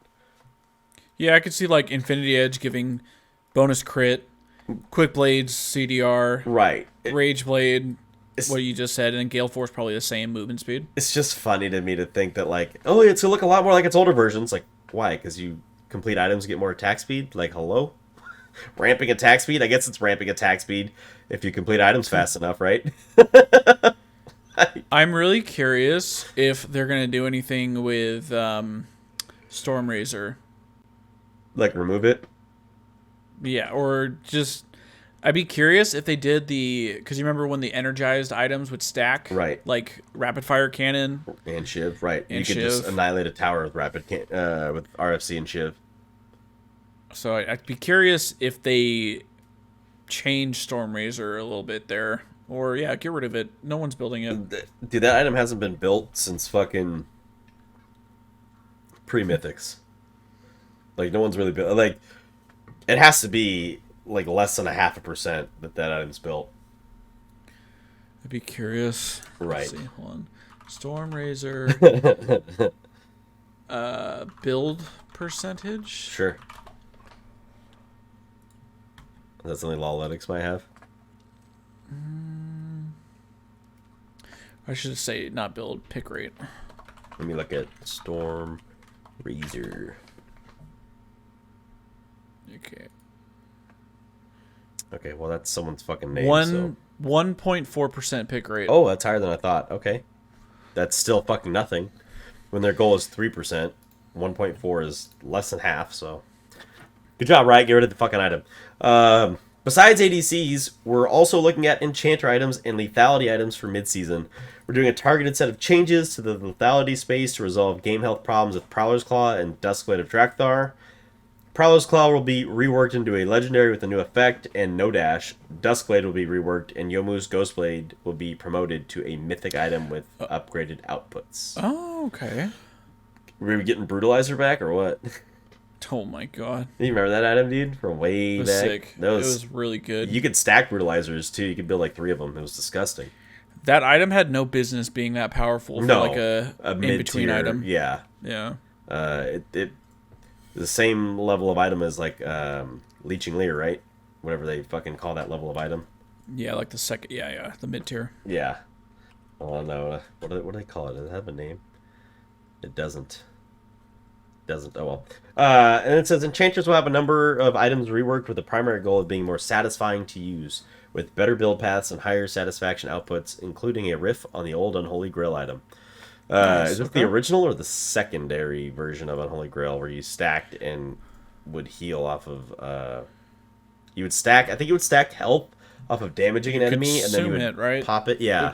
Yeah, I could see like Infinity Edge giving bonus crit, Quick Blades, CDR, right? Rage Blade, what you just said, and then Gale Force probably the same movement speed. It's just funny to me to think that like, oh, it's gonna look a lot more like its older versions. Like, why? Because you complete items get more attack speed. Like, hello, ramping attack speed. I guess it's ramping attack speed if you complete items fast enough, right? I'm really curious if they're gonna do anything with Stormrazor. Like remove it? Yeah, or just I'd be curious if they did because you remember when the energized items would stack, right? Like rapid fire cannon and Shiv, right? And you could just annihilate a tower with with RFC and Shiv. So I'd be curious if they change Stormrazor a little bit there, or get rid of it. No one's building it. Dude, that item hasn't been built since fucking pre-mythics. Like, no one's really built. Like, it has to be like less than 0.5% that item's built. I'd be curious. Right. Let's see, hold on. Stormrazor. Build percentage. Sure. That's something Lawletics might have. I should say not build, pick rate. Let me look at Stormrazor. Okay, well that's someone's fucking name. 1.4% pick rate. Oh, that's higher than I thought. Okay. That's still fucking nothing. When their goal is 3%, 1.4 is less than half, so good job, Riot. Get rid of the fucking item. Besides ADCs, we're also looking at enchanter items and lethality items for mid-season. We're doing a targeted set of changes to the lethality space to resolve game health problems with Prowler's Claw and Duskblade of Drakthar. Prowler's Claw will be reworked into a legendary with a new effect and no dash. Duskblade will be reworked, and Yomu's Ghostblade will be promoted to a mythic item with upgraded outputs. Oh, okay. Were we getting Brutalizer back or what? Oh my god. You remember that item, dude? From way back? Sick. It was really good. You could stack Brutalizers too. You could build like 3 of them. It was disgusting. That item had no business being that powerful for like a in-between item. Yeah. Yeah. It the same level of item as like Leeching Leer, right? Whatever they fucking call that level of item. Yeah, like the second. Yeah, the mid tier. Yeah. Oh no, what do they call it? Does it have a name? It doesn't. Oh well. And it says enchanters will have a number of items reworked with the primary goal of being more satisfying to use, with better build paths and higher satisfaction outputs, including a riff on the old Unholy Grail item. Nice. Is it the original or the secondary version of Unholy Grail where you stacked and would heal off of you would stack, I think you would stack health off of damaging an enemy and then you would pop it. Yeah.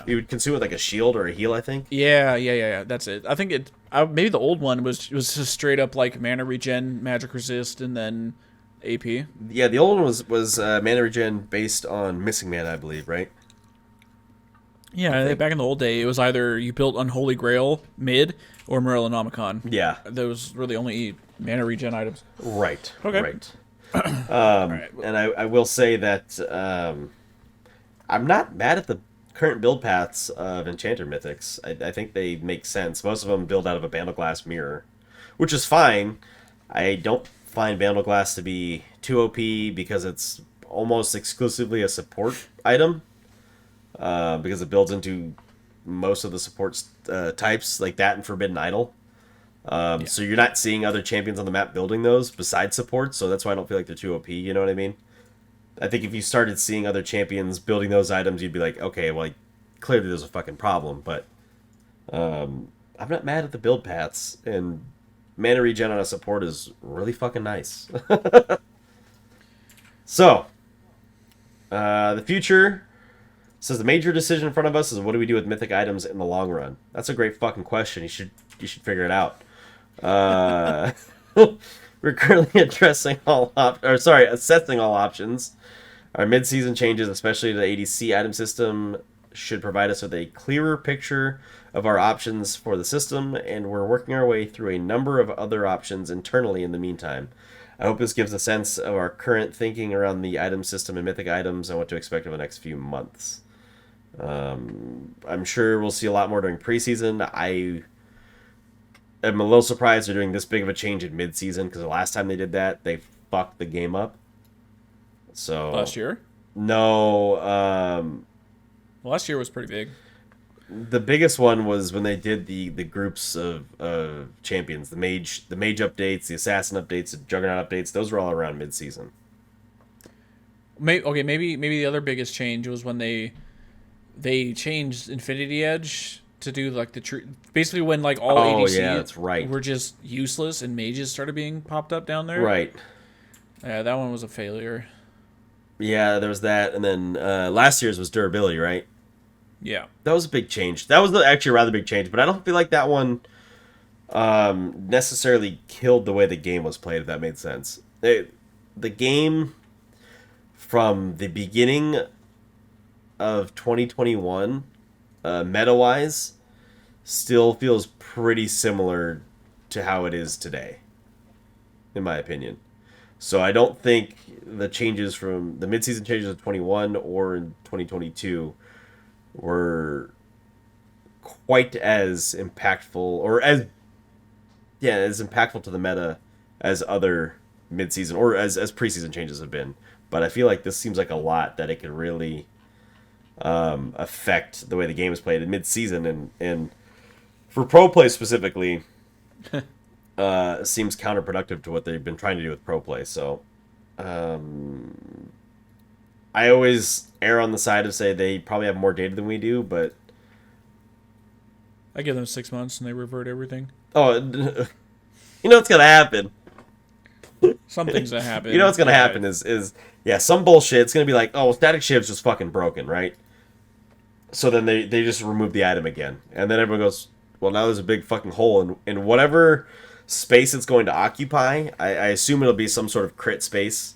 You would consume it like a shield or a heal, I think. Yeah. That's it. I think maybe the old one was just straight up like mana regen, magic resist, and then AP. Yeah, the old one was mana regen based on missing mana, I believe, right? I Yeah, think. back in the old day, it was either you built Unholy Grail mid or Morellonomicon. Yeah. Those were the only mana regen items. Right. Okay. Right. All right. And I will say that I'm not mad at the current build paths of Enchanter Mythics. I think they make sense. Most of them build out of a Bandleglass mirror, which is fine. I don't find Bandleglass to be too OP because it's almost exclusively a support item. Because it builds into most of the support types, like that and Forbidden Idol. Yeah. So you're not seeing other champions on the map building those besides support, so that's why I don't feel like they're too OP, you know what I mean? I think if you started seeing other champions building those items, you'd be like, okay, well, like, clearly there's a fucking problem, but I'm not mad at the build paths, and mana regen on a support is really fucking nice. So, the future says the major decision in front of us is what do we do with mythic items in the long run? That's a great fucking question. You should figure it out. Uh, we're currently assessing all options. Our mid-season changes, especially to the ADC item system, should provide us with a clearer picture of our options for the system, and we're working our way through a number of other options internally in the meantime. I hope this gives a sense of our current thinking around the item system and mythic items and what to expect over the next few months. I'm sure we'll see a lot more during preseason. I am a little surprised they're doing this big of a change in mid-season because the last time they did that, they fucked the game up. So Last year? No, Last year was pretty big. the biggest one was when they did the groups of champions, the mage updates, the assassin updates, the juggernaut updates. Those were all around mid-season. Maybe the other biggest change was when they changed Infinity Edge to do like basically when like all ADC yeah, that's right. were just useless and mages started being popped up down there. Right. Yeah, that one was a failure. Yeah, there was that, and then last year's was durability, right? Yeah. That was a big change. That was actually a rather big change, but I don't feel like that one necessarily killed the way the game was played, if that made sense. The game from the beginning of 2021, meta-wise, still feels pretty similar to how it is today, in my opinion. So I don't think the changes from the mid-season changes of 21 or in 2022 were quite as impactful or as impactful to the meta as other mid-season or as preseason changes have been. But I feel like this seems like a lot that it could really affect the way the game is played in mid-season, and for pro play specifically, seems counterproductive to what they've been trying to do with pro play. So, I always err on the side of say they probably have more data than we do, but I give them 6 months and they revert everything. oh, you know what's gonna happen. Some things that happen. You know what's gonna happen is some bullshit. It's gonna be like, oh, Static Shiv's just fucking broken, right? So then they just remove the item again, and then everyone goes, well, now there's a big fucking hole in whatever space it's going to occupy. I assume it'll be some sort of crit space.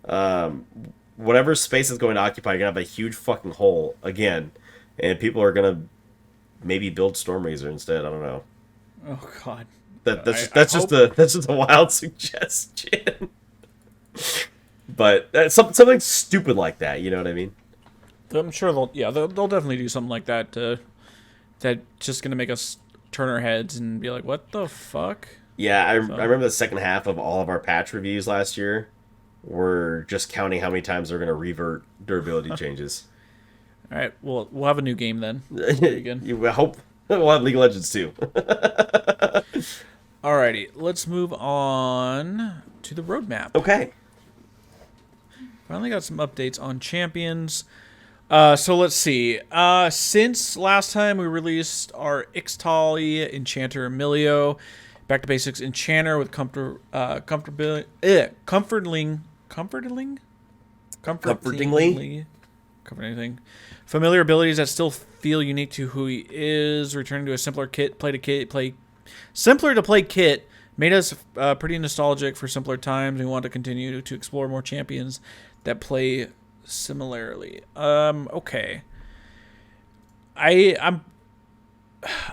Whatever space it's going to occupy, you're gonna have a huge fucking hole again, and people are gonna maybe build Stormrazor instead. I don't know. Oh God. That's just a wild suggestion. But something stupid like that, you know what I mean? I'm sure they'll definitely do something like that. That just gonna make us turn our heads and be like, what the fuck? Yeah, I remember the second half of all of our patch reviews last year were just counting how many times they're gonna revert durability changes. All right, well, we'll have a new game then. I hope we'll have League of Legends too. Alrighty, let's move on to the roadmap. Okay. Finally got some updates on champions. So let's see. Since last time we released our Ixtali Enchanter Emilio, back to basics Enchanter with comfortingly familiar abilities that still feel unique to who he is. Returning to a simpler to play kit, Made us pretty nostalgic for simpler times. We want to continue to explore more champions that play similarly. Okay. I'm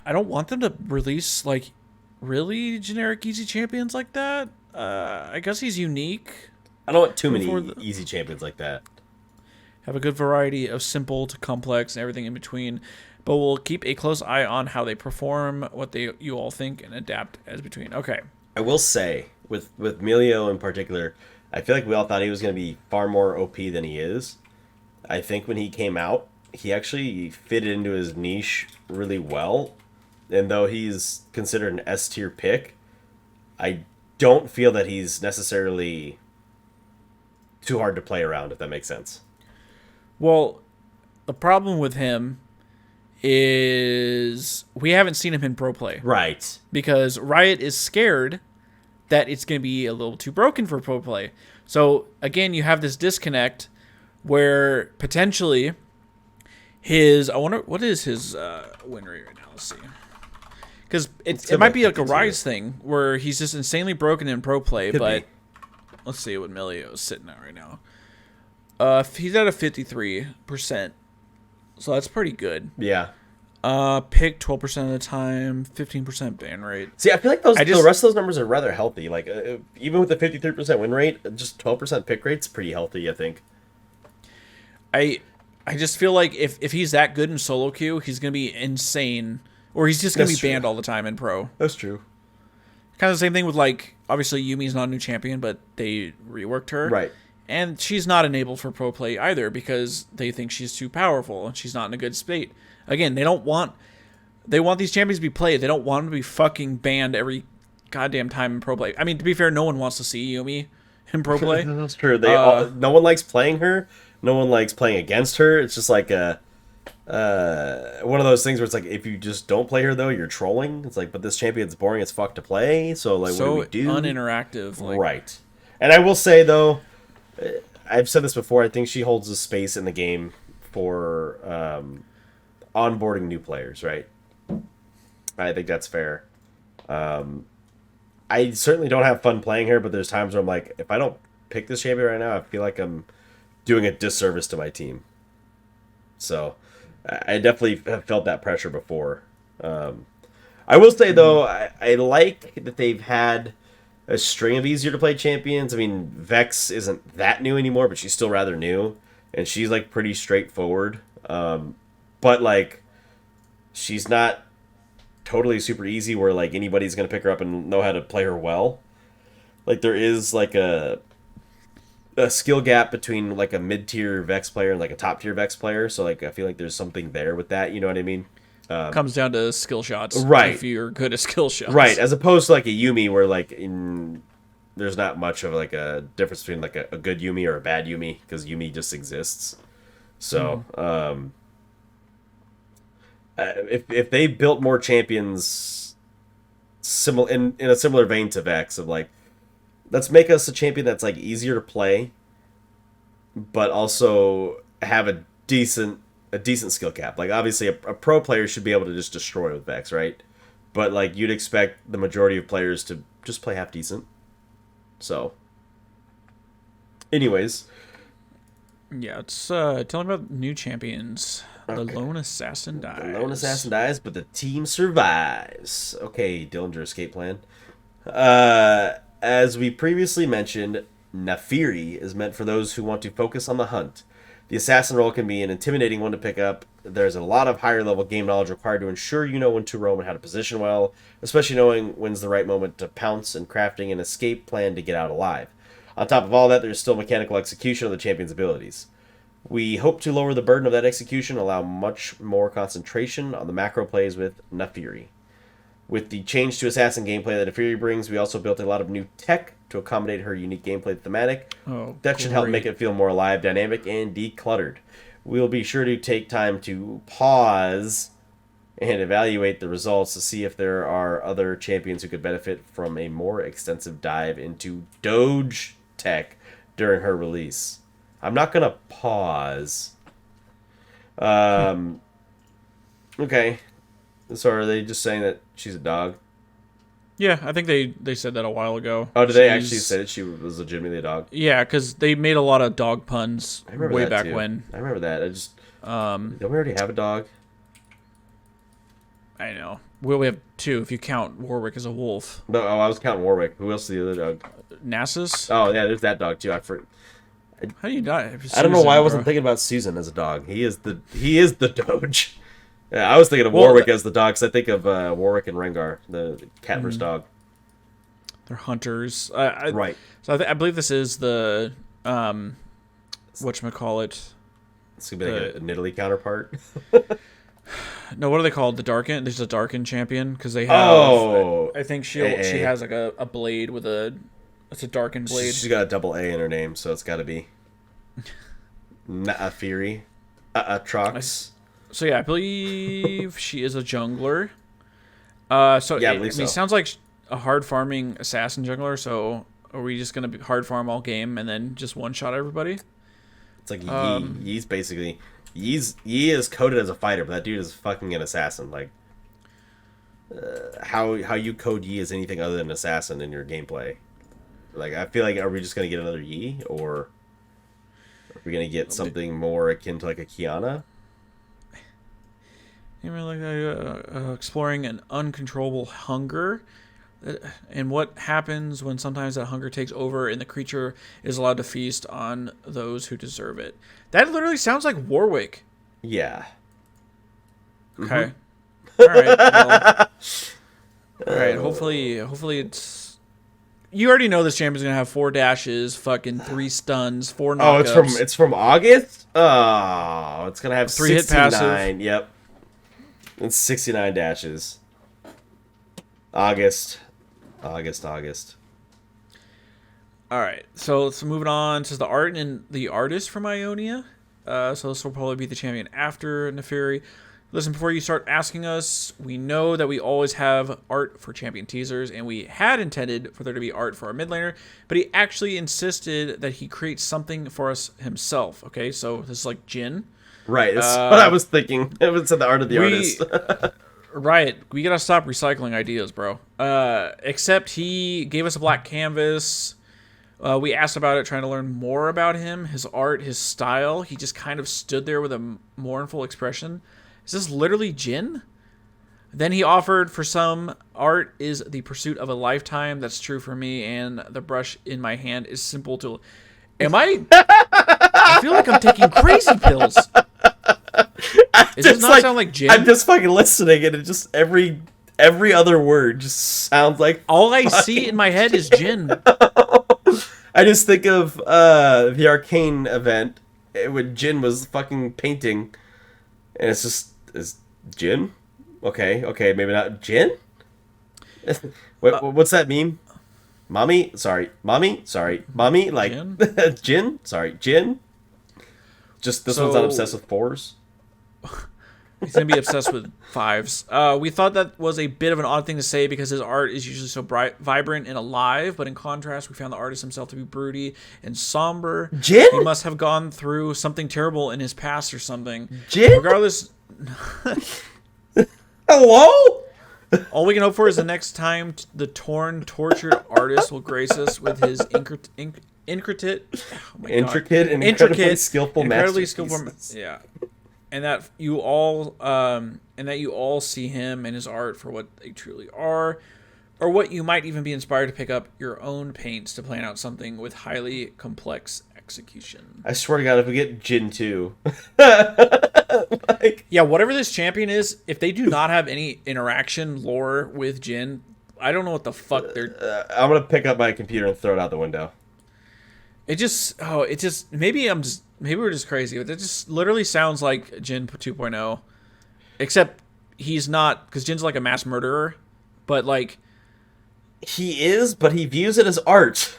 I don't want them to release like really generic easy champions like that. I guess he's unique. I don't want too For many easy champions like that. Have a good variety of simple to complex and everything in between, but we'll keep a close eye on how they perform, what you all think, and adapt as between. Okay. I will say, with Melio in particular, I feel like we all thought he was going to be far more OP than he is. I think when he came out, he actually fitted into his niche really well. And though he's considered an S tier pick, I don't feel that he's necessarily too hard to play around, if that makes sense. Well, the problem with him is we haven't seen him in pro play. Right. Because Riot is scared that it's going to be a little too broken for pro play. So, again, you have this disconnect where potentially I wonder, what is his win rate right now? Let's see. Because it might be like a Rise thing where he's just insanely broken in pro play, but let's see what Melio is sitting at right now. He's at a 53%, so that's pretty good. Yeah. Pick 12% of the time, 15% ban rate. See, I feel like the rest of those numbers are rather healthy. Like even with the 53% win rate, just 12% pick rate's pretty healthy, I think. I just feel like if he's that good in solo queue, he's gonna be insane, or he's just gonna be banned all the time in pro. That's true. Kind of the same thing with like obviously Yumi's not a new champion, but they reworked her. Right. And she's not enabled for pro play either because they think she's too powerful and she's not in a good state. Again, they want these champions to be played. They don't want them to be fucking banned every goddamn time in pro play. I mean, to be fair, no one wants to see Yumi in pro play. That's true. No one likes playing her. No one likes playing against her. It's just like one of those things where it's like if you just don't play her though, you're trolling. It's like, but this champion's boring as fuck to play. So like, so what do we do? Uninteractive. Like, right. And I will say though, I've said this before. I think she holds a space in the game for onboarding new players. Right. I think that's fair. I certainly don't have fun playing her, but there's times where I'm like, if I don't pick this champion right now, I feel like I'm doing a disservice to my team. So I definitely have felt that pressure before. I will say though, I like that they've had a string of easier to play champions. I mean, Vex isn't that new anymore, but she's still rather new, and she's like pretty straightforward. But like, she's not totally super easy where like anybody's gonna pick her up and know how to play her well. Like there is like a skill gap between like a mid-tier Vex player and like a top-tier Vex player. So like I feel like there's something there with that. You know what I mean? Comes down to skill shots, right? If you're good at skill shots, right? As opposed to like a Yumi, where like there's not much of like a difference between like a good Yumi or a bad Yumi because Yumi just exists. So if they built more champions, similar in a similar vein to Vex, of like, let's make us a champion that's like easier to play, but also have a decent skill cap. Like obviously a pro player should be able to just destroy with Vex, right? But like you'd expect the majority of players to just play half decent. So anyways. Yeah, it's telling about new champions. Okay. The lone assassin dies. The lone assassin dies, but the team survives. Okay, Dillinger escape plan. As we previously mentioned, Naafiri is meant for those who want to focus on the hunt. The assassin role can be an intimidating one to pick up. There's a lot of higher level game knowledge required to ensure you know when to roam and how to position well, especially knowing when's the right moment to pounce and crafting an escape plan to get out alive. On top of all that, there's still mechanical execution of the champion's abilities. We hope to lower the burden of that execution, allow much more concentration on the macro plays with Naafiri. With the change to assassin gameplay that Naafiri brings, we also built a lot of new tech to accommodate her unique gameplay thematic. That should help make it feel more alive, dynamic, and decluttered. We'll be sure to take time to pause and evaluate the results to see if there are other champions who could benefit from a more extensive dive into Doge tech during her release. I'm not going to pause. Okay. So are they just saying that she's a dog? Yeah, I think they said that a while ago. Oh, did they actually say that she was legitimately a dog? Yeah, because they made a lot of dog puns I remember way that back too. when. I remember that. Don't we already have a dog? I know. Well, we have two if you count Warwick as a wolf. No, oh, I was counting Warwick. Who else is the other dog? Nasus? Oh yeah, there's that dog too. How do you not? I don't know why I wasn't thinking about Susan as a dog. He is the Doge. Yeah, I was thinking of Warwick as the dog because I think of Warwick and Rengar, the cat versus dog. They're hunters. Right. So I believe this is the whatchamacallit. It's gonna be like a Nidalee counterpart. No, what are they called? The Darken. There's a Darken champion because they have. Oh, I think she has like a blade with a. It's a Darken blade. She's got a double A in her name, so it's got to be. Fury, Trox. So yeah, I believe she is a jungler. So yeah, I mean, it sounds like a hard farming assassin jungler. So are we just gonna hard farm all game and then just one shot everybody? It's like Yi. Yi's basically Yi is coded as a fighter, but that dude is fucking an assassin. Like how you code Yi as anything other than assassin in your gameplay. Like I feel like are we just gonna get another Yi or are we gonna get something more akin to like a Kiana? Exploring an uncontrollable hunger and what happens when sometimes that hunger takes over and the creature is allowed to feast on those who deserve it. That literally sounds like Warwick. Yeah. Okay. All right. Well, all right. Hopefully it's. You already know this champion's gonna have 4 dashes, fucking 3 stuns, 4 knockups. Oh, it's from August. Oh, it's gonna have 3 hit 69. passive. Yep. It's 69 dashes. August. All right, so let's move it on. It says the art and the artist from Ionia. So this will probably be the champion after Neferi. Listen, before you start asking us, we know that we always have art for champion teasers, and we had intended for there to be art for our mid laner, but he actually insisted that he create something for us himself. Okay, so this is like Jin. Right, that's what I was thinking. It was the art of the artist. Riot, we gotta stop recycling ideas, bro. Except he gave us a black canvas. We asked about it, trying to learn more about him, his art, his style. He just kind of stood there with a mournful expression. Is this literally Jin? Then he offered for some art is the pursuit of a lifetime. That's true for me, and the brush in my hand is simple to... I feel like I'm taking crazy pills. Does this not sound like Jin? I'm just fucking listening, and it just every other word just sounds like all I see in my head is Jin. I just think of the Arcane event when Jin was fucking painting, and it's just is Jin. Okay, maybe not Jin. Wait, what's that meme? Mommy, sorry, like Jin? Jin, sorry, Jin. Just this one's not obsessed with 4s. He's gonna be obsessed with 5s. We thought that was a bit of an odd thing to say because his art is usually so bright, vibrant, and alive. But in contrast, we found the artist himself to be broody and somber. Jin? He must have gone through something terrible in his past or something. Jin? Regardless, hello. All we can hope for is the next time the torn, tortured artist will grace us with his intricate, incredibly skillful, yeah. And that you all see him and his art for what they truly are, or what you might even be inspired to pick up your own paints to plan out something with highly complex execution. I swear to God, if we get Jin 2, yeah, whatever this champion is, if they do not have any interaction lore with Jin, I don't know what the fuck they're. I'm gonna pick up my computer and throw it out the window. Maybe we're just crazy, but it just literally sounds like Jin 2.0, except he's not, because Jin's like a mass murderer, but like he is, but he views it as art.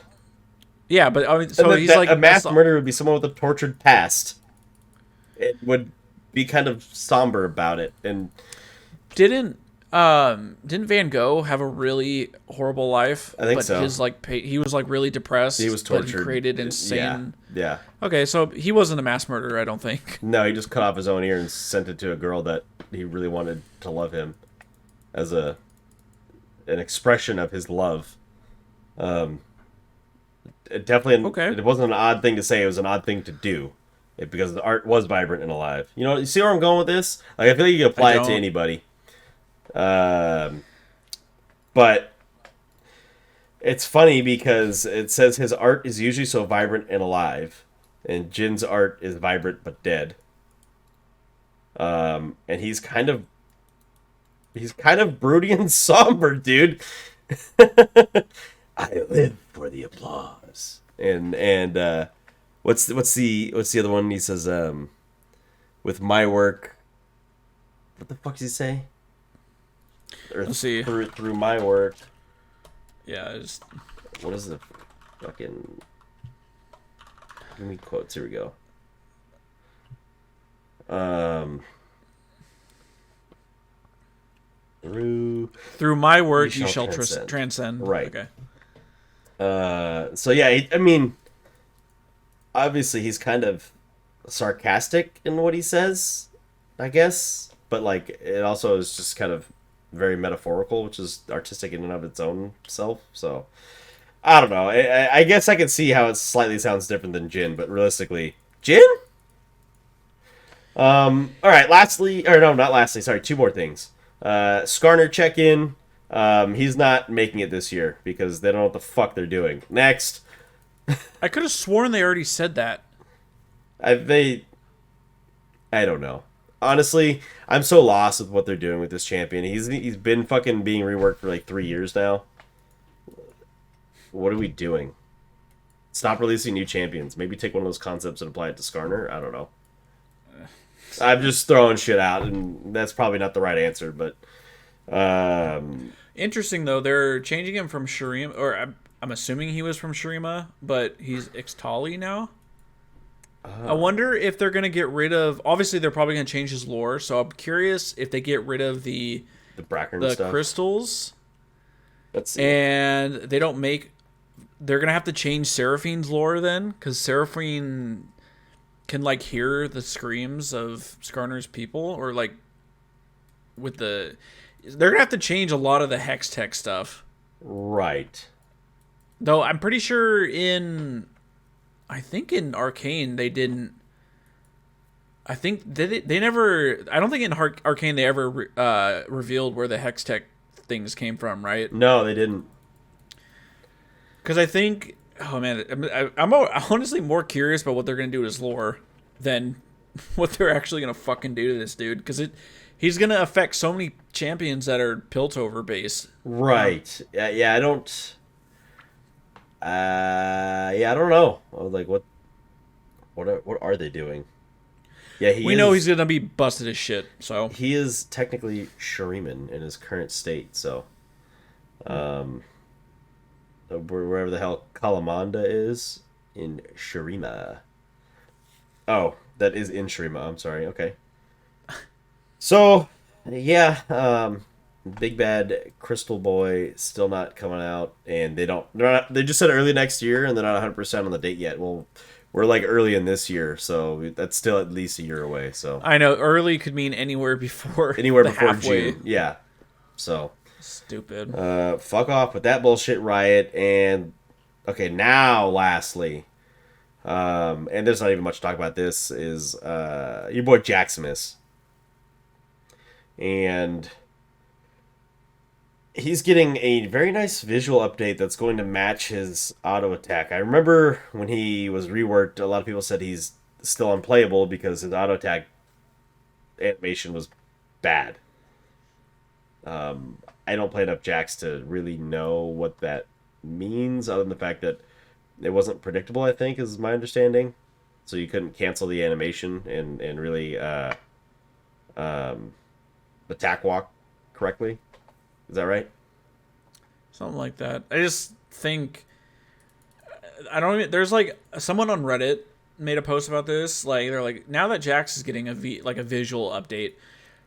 Yeah, but I mean, so he's like a mass murderer would be someone with a tortured past. It would be kind of somber about it, and didn't Van Gogh have a really horrible life? I think so. His he was like really depressed. He was tortured. But he created insane. Yeah. Okay, so he wasn't a mass murderer, I don't think. No, he just cut off his own ear and sent it to a girl that he really wanted to love him, as a an expression of his love. It definitely Okay. it wasn't an odd thing to say. It was an odd thing to do, because the art was vibrant and alive. You see where I'm going with this? Like, I feel like you can I apply it to don't. anybody. But it's funny because it says his art is usually so vibrant and alive, and Jin's art is vibrant but dead. And he's kind of broody and somber, dude. I live for the applause. And what's the other one? He says, with my work. What the fuck does he say? Or Let's see. through my work. Yeah. Just... What is the fucking? Give me quotes. Here we go. Through my work, you shall transcend. Right. Okay. So yeah, I mean, obviously he's kind of sarcastic in what he says, I guess, but like it also is just kind of very metaphorical, which is artistic in and of its own self. So I don't know. I guess I can see how it slightly sounds different than Jin, but realistically, Jin. All right. Lastly, or no, not lastly. Sorry, two more things. Skarner check-in. He's not making it this year because they don't know what the fuck they're doing. Next. I could have sworn they already said that. I don't know. Honestly, I'm so lost with what they're doing with this champion. He's been fucking being reworked for like 3 years now. What are we doing? Stop releasing new champions. Maybe take one of those concepts and apply it to Skarner. I don't know. I'm just throwing shit out, and that's probably not the right answer, but Interesting though, they're changing him from Shurima, or I'm assuming he was from Shurima, but he's Ixtali now. I wonder if they're gonna get rid of. Obviously, they're probably gonna change his lore, so I'm curious if they get rid of the Bracken stuff. crystals. Let's see. And they don't make. They're gonna have to change Seraphine's lore then, because Seraphine can like hear the screams of Skarner's people, or like with the. They're gonna have to change a lot of the hex tech stuff. Right. Though I'm pretty sure I think in Arcane they didn't. I think they never. I don't think in Arcane they ever revealed where the hex tech things came from, right? No, they didn't. Because I think, oh man, I'm honestly more curious about what they're gonna do to his lore than what they're actually gonna fucking do to this dude. Because he's gonna affect so many champions that are Piltover based. Right. Yeah. I don't. I don't know. I was like, what are they doing? Yeah, we know he's gonna be busted as shit. So he is technically Shuriman in his current state. So, wherever the hell Kalamanda is in Shurima. Oh, that is in Shurima. I'm sorry. Okay. So, yeah, Big Bad Crystal Boy still not coming out, and they just said early next year, and they're not 100% on the date yet. Well, we're like early in this year, so that's still at least a year away. So I know early could mean anywhere before halfway. June. Yeah. So stupid. Fuck off with that bullshit, Riot. And okay, now lastly, and there's not even much to talk about. This is your boy Jaximus. And he's getting a very nice visual update that's going to match his auto attack. I remember when he was reworked, a lot of people said he's still unplayable because his auto attack animation was bad. I don't play enough Jax to really know what that means, other than the fact that it wasn't predictable, I think, is my understanding. So you couldn't cancel the animation and really attack walk correctly. Is that right? Something like that. I just think I don't even. There's like someone on Reddit made a post about this. Like they're like, now that Jax is getting a visual update,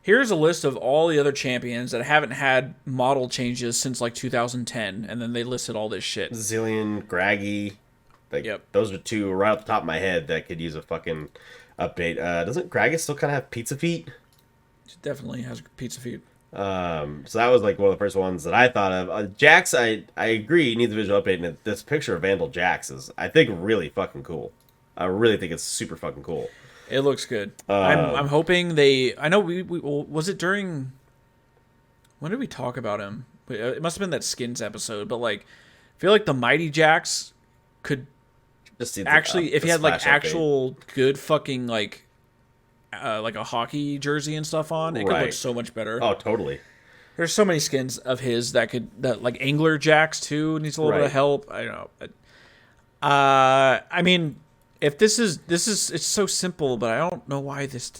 here's a list of all the other champions that haven't had model changes since like 2010, and then they listed all this shit. Zillion, Graggy, like yep. Those are two right off the top of my head that could use a fucking update. Doesn't Gragas still kind of have pizza feet? Definitely has pizza feet. So that was like one of the first ones that I thought of. Jax, I agree, needs a visual update, and this picture of Vandal Jax is, I think, really fucking cool. I really think it's super fucking cool. It looks good. I'm hoping they. I know we was it during. When did we talk about him? It must have been that Skins episode, but like, I feel like the Mighty Jax could Just actually, if he had like splash actual good fucking like a hockey jersey and stuff on, it could look Right. so much better. Oh, totally. There's so many skins of his that like Angler Jax too needs a little bit of Right. help. I don't know. I mean, if this is it's so simple, but I don't know why this.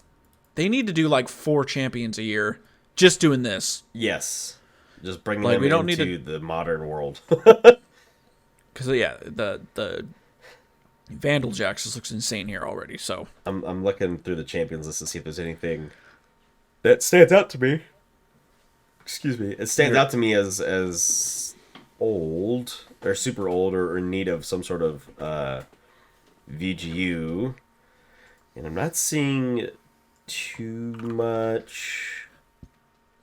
They need to do like 4 champions a year just doing this. Yes. Just bringing Like, them we don't into need the modern world. Because yeah, the Vandal Jax just looks insane here already. So I'm looking through the champions list to see if there's anything that stands out to me. Excuse me. It stands out to me as old or super old or in need of some sort of VGU, and I'm not seeing too much.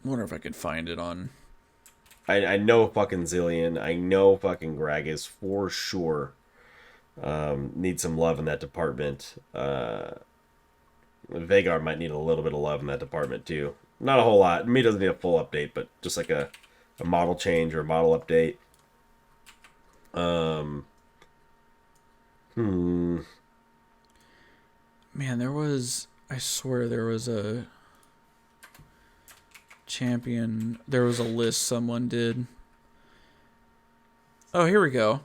I wonder if I could find it on. I know fucking Zillion. I know fucking Gragas for sure. Need some love in that department. Vagar might need a little bit of love in that department too. Not a whole lot. Me doesn't need a full update, but just like a model change or a model update. Man, there was. I swear there was a champion. There was a list someone did. Oh, here we go.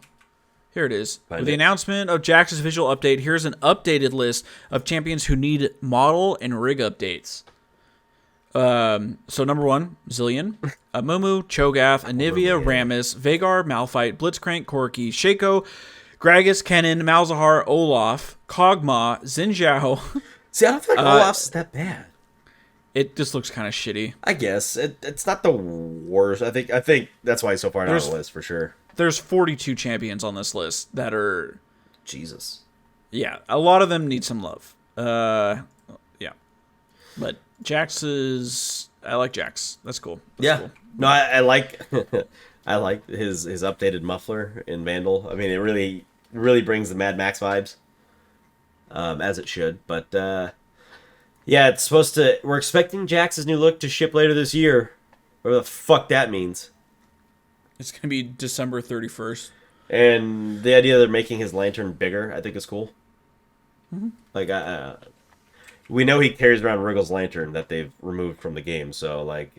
Here it is. With the announcement of Jax's visual update, here's an updated list of champions who need model and rig updates. So number 1, Zillion, Mumu, Cho'Gath, Anivia, Rammus, Vagar, Malphite, Blitzcrank, Corki, Shaco, Gragas, Kennen, Malzahar, Olaf, Kog'Maw, Xin Zhao. See, I don't feel like Olaf's that bad. It just looks kind of shitty. I guess it's not the worst. I think that's why he's so far down the list for sure. There's 42 champions on this list that are... Jesus. Yeah, a lot of them need some love. Yeah. But Jax is... I like Jax. That's cool. That's cool. No, I like I like his updated muffler in Vandal. I mean, it really brings the Mad Max vibes, as it should. But yeah, it's supposed to. We're expecting Jax's new look to ship later this year. Whatever the fuck that means. It's going to be December 31st. And the idea they're making his lantern bigger, I think, is cool. Mm-hmm. Like, we know he carries around Wriggle's lantern that they've removed from the game, so like.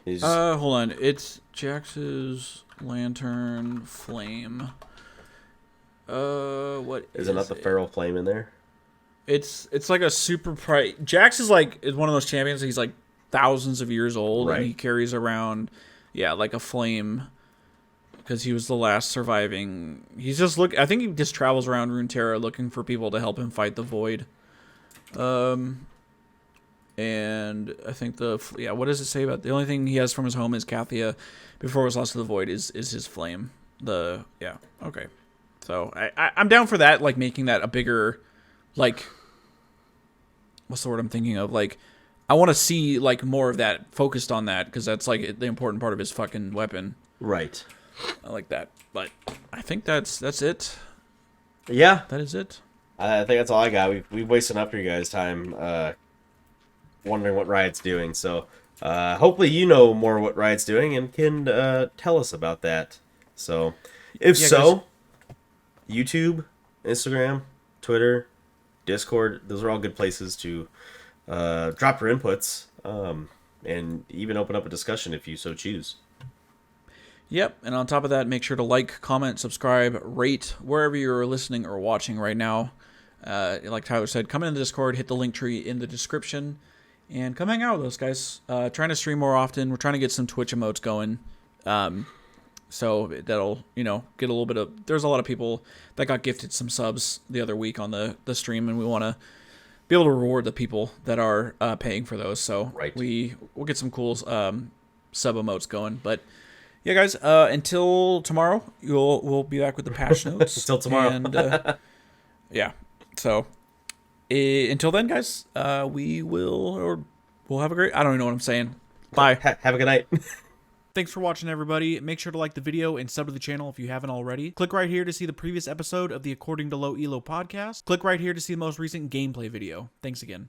He's... Hold on. It's Jax's lantern flame. What is it? Not the feral flame in there? It's like a super price. Jax is one of those champions. He's like thousands of years old, right. And he carries around, like a flame, because he was the last surviving. He's just I think he just travels around Runeterra looking for people to help him fight the void. And I think what does it say about the only thing he has from his home is Kathia before it was lost to the void is his flame. Okay. So I'm down for that, like making that a bigger, like, what's the word I'm thinking of? Like, I want to see like more of that focused on that, because that's like the important part of his fucking weapon. Right. I like that, but I think that's it. Yeah, that is it. I think that's all I got. We've wasted enough of your guys' time wondering what Riot's doing. So hopefully you know more what Riot's doing and can tell us about that. So if so, YouTube, Instagram, Twitter, Discord, those are all good places to drop your inputs and even open up a discussion if you so choose. Yep, and on top of that, make sure to like, comment, subscribe, rate wherever you're listening or watching right now. Like Tyler said, come in the Discord, hit the link tree in the description, and come hang out with us, guys. Trying to stream more often. We're trying to get some Twitch emotes going. So that'll, get a little bit of... There's a lot of people that got gifted some subs the other week on the stream, and we want to be able to reward the people that are paying for those. So right. We'll get some cool sub emotes going, but... Yeah, guys. Until tomorrow, we'll be back with the patch notes. Until tomorrow. And yeah. So until then, guys, we will, or We'll have a great... I don't even know what I'm saying. Bye. Have a good night. Thanks for watching, everybody. Make sure to like the video and sub to the channel if you haven't already. Click right here to see the previous episode of the According to Low Elo podcast. Click right here to see the most recent gameplay video. Thanks again.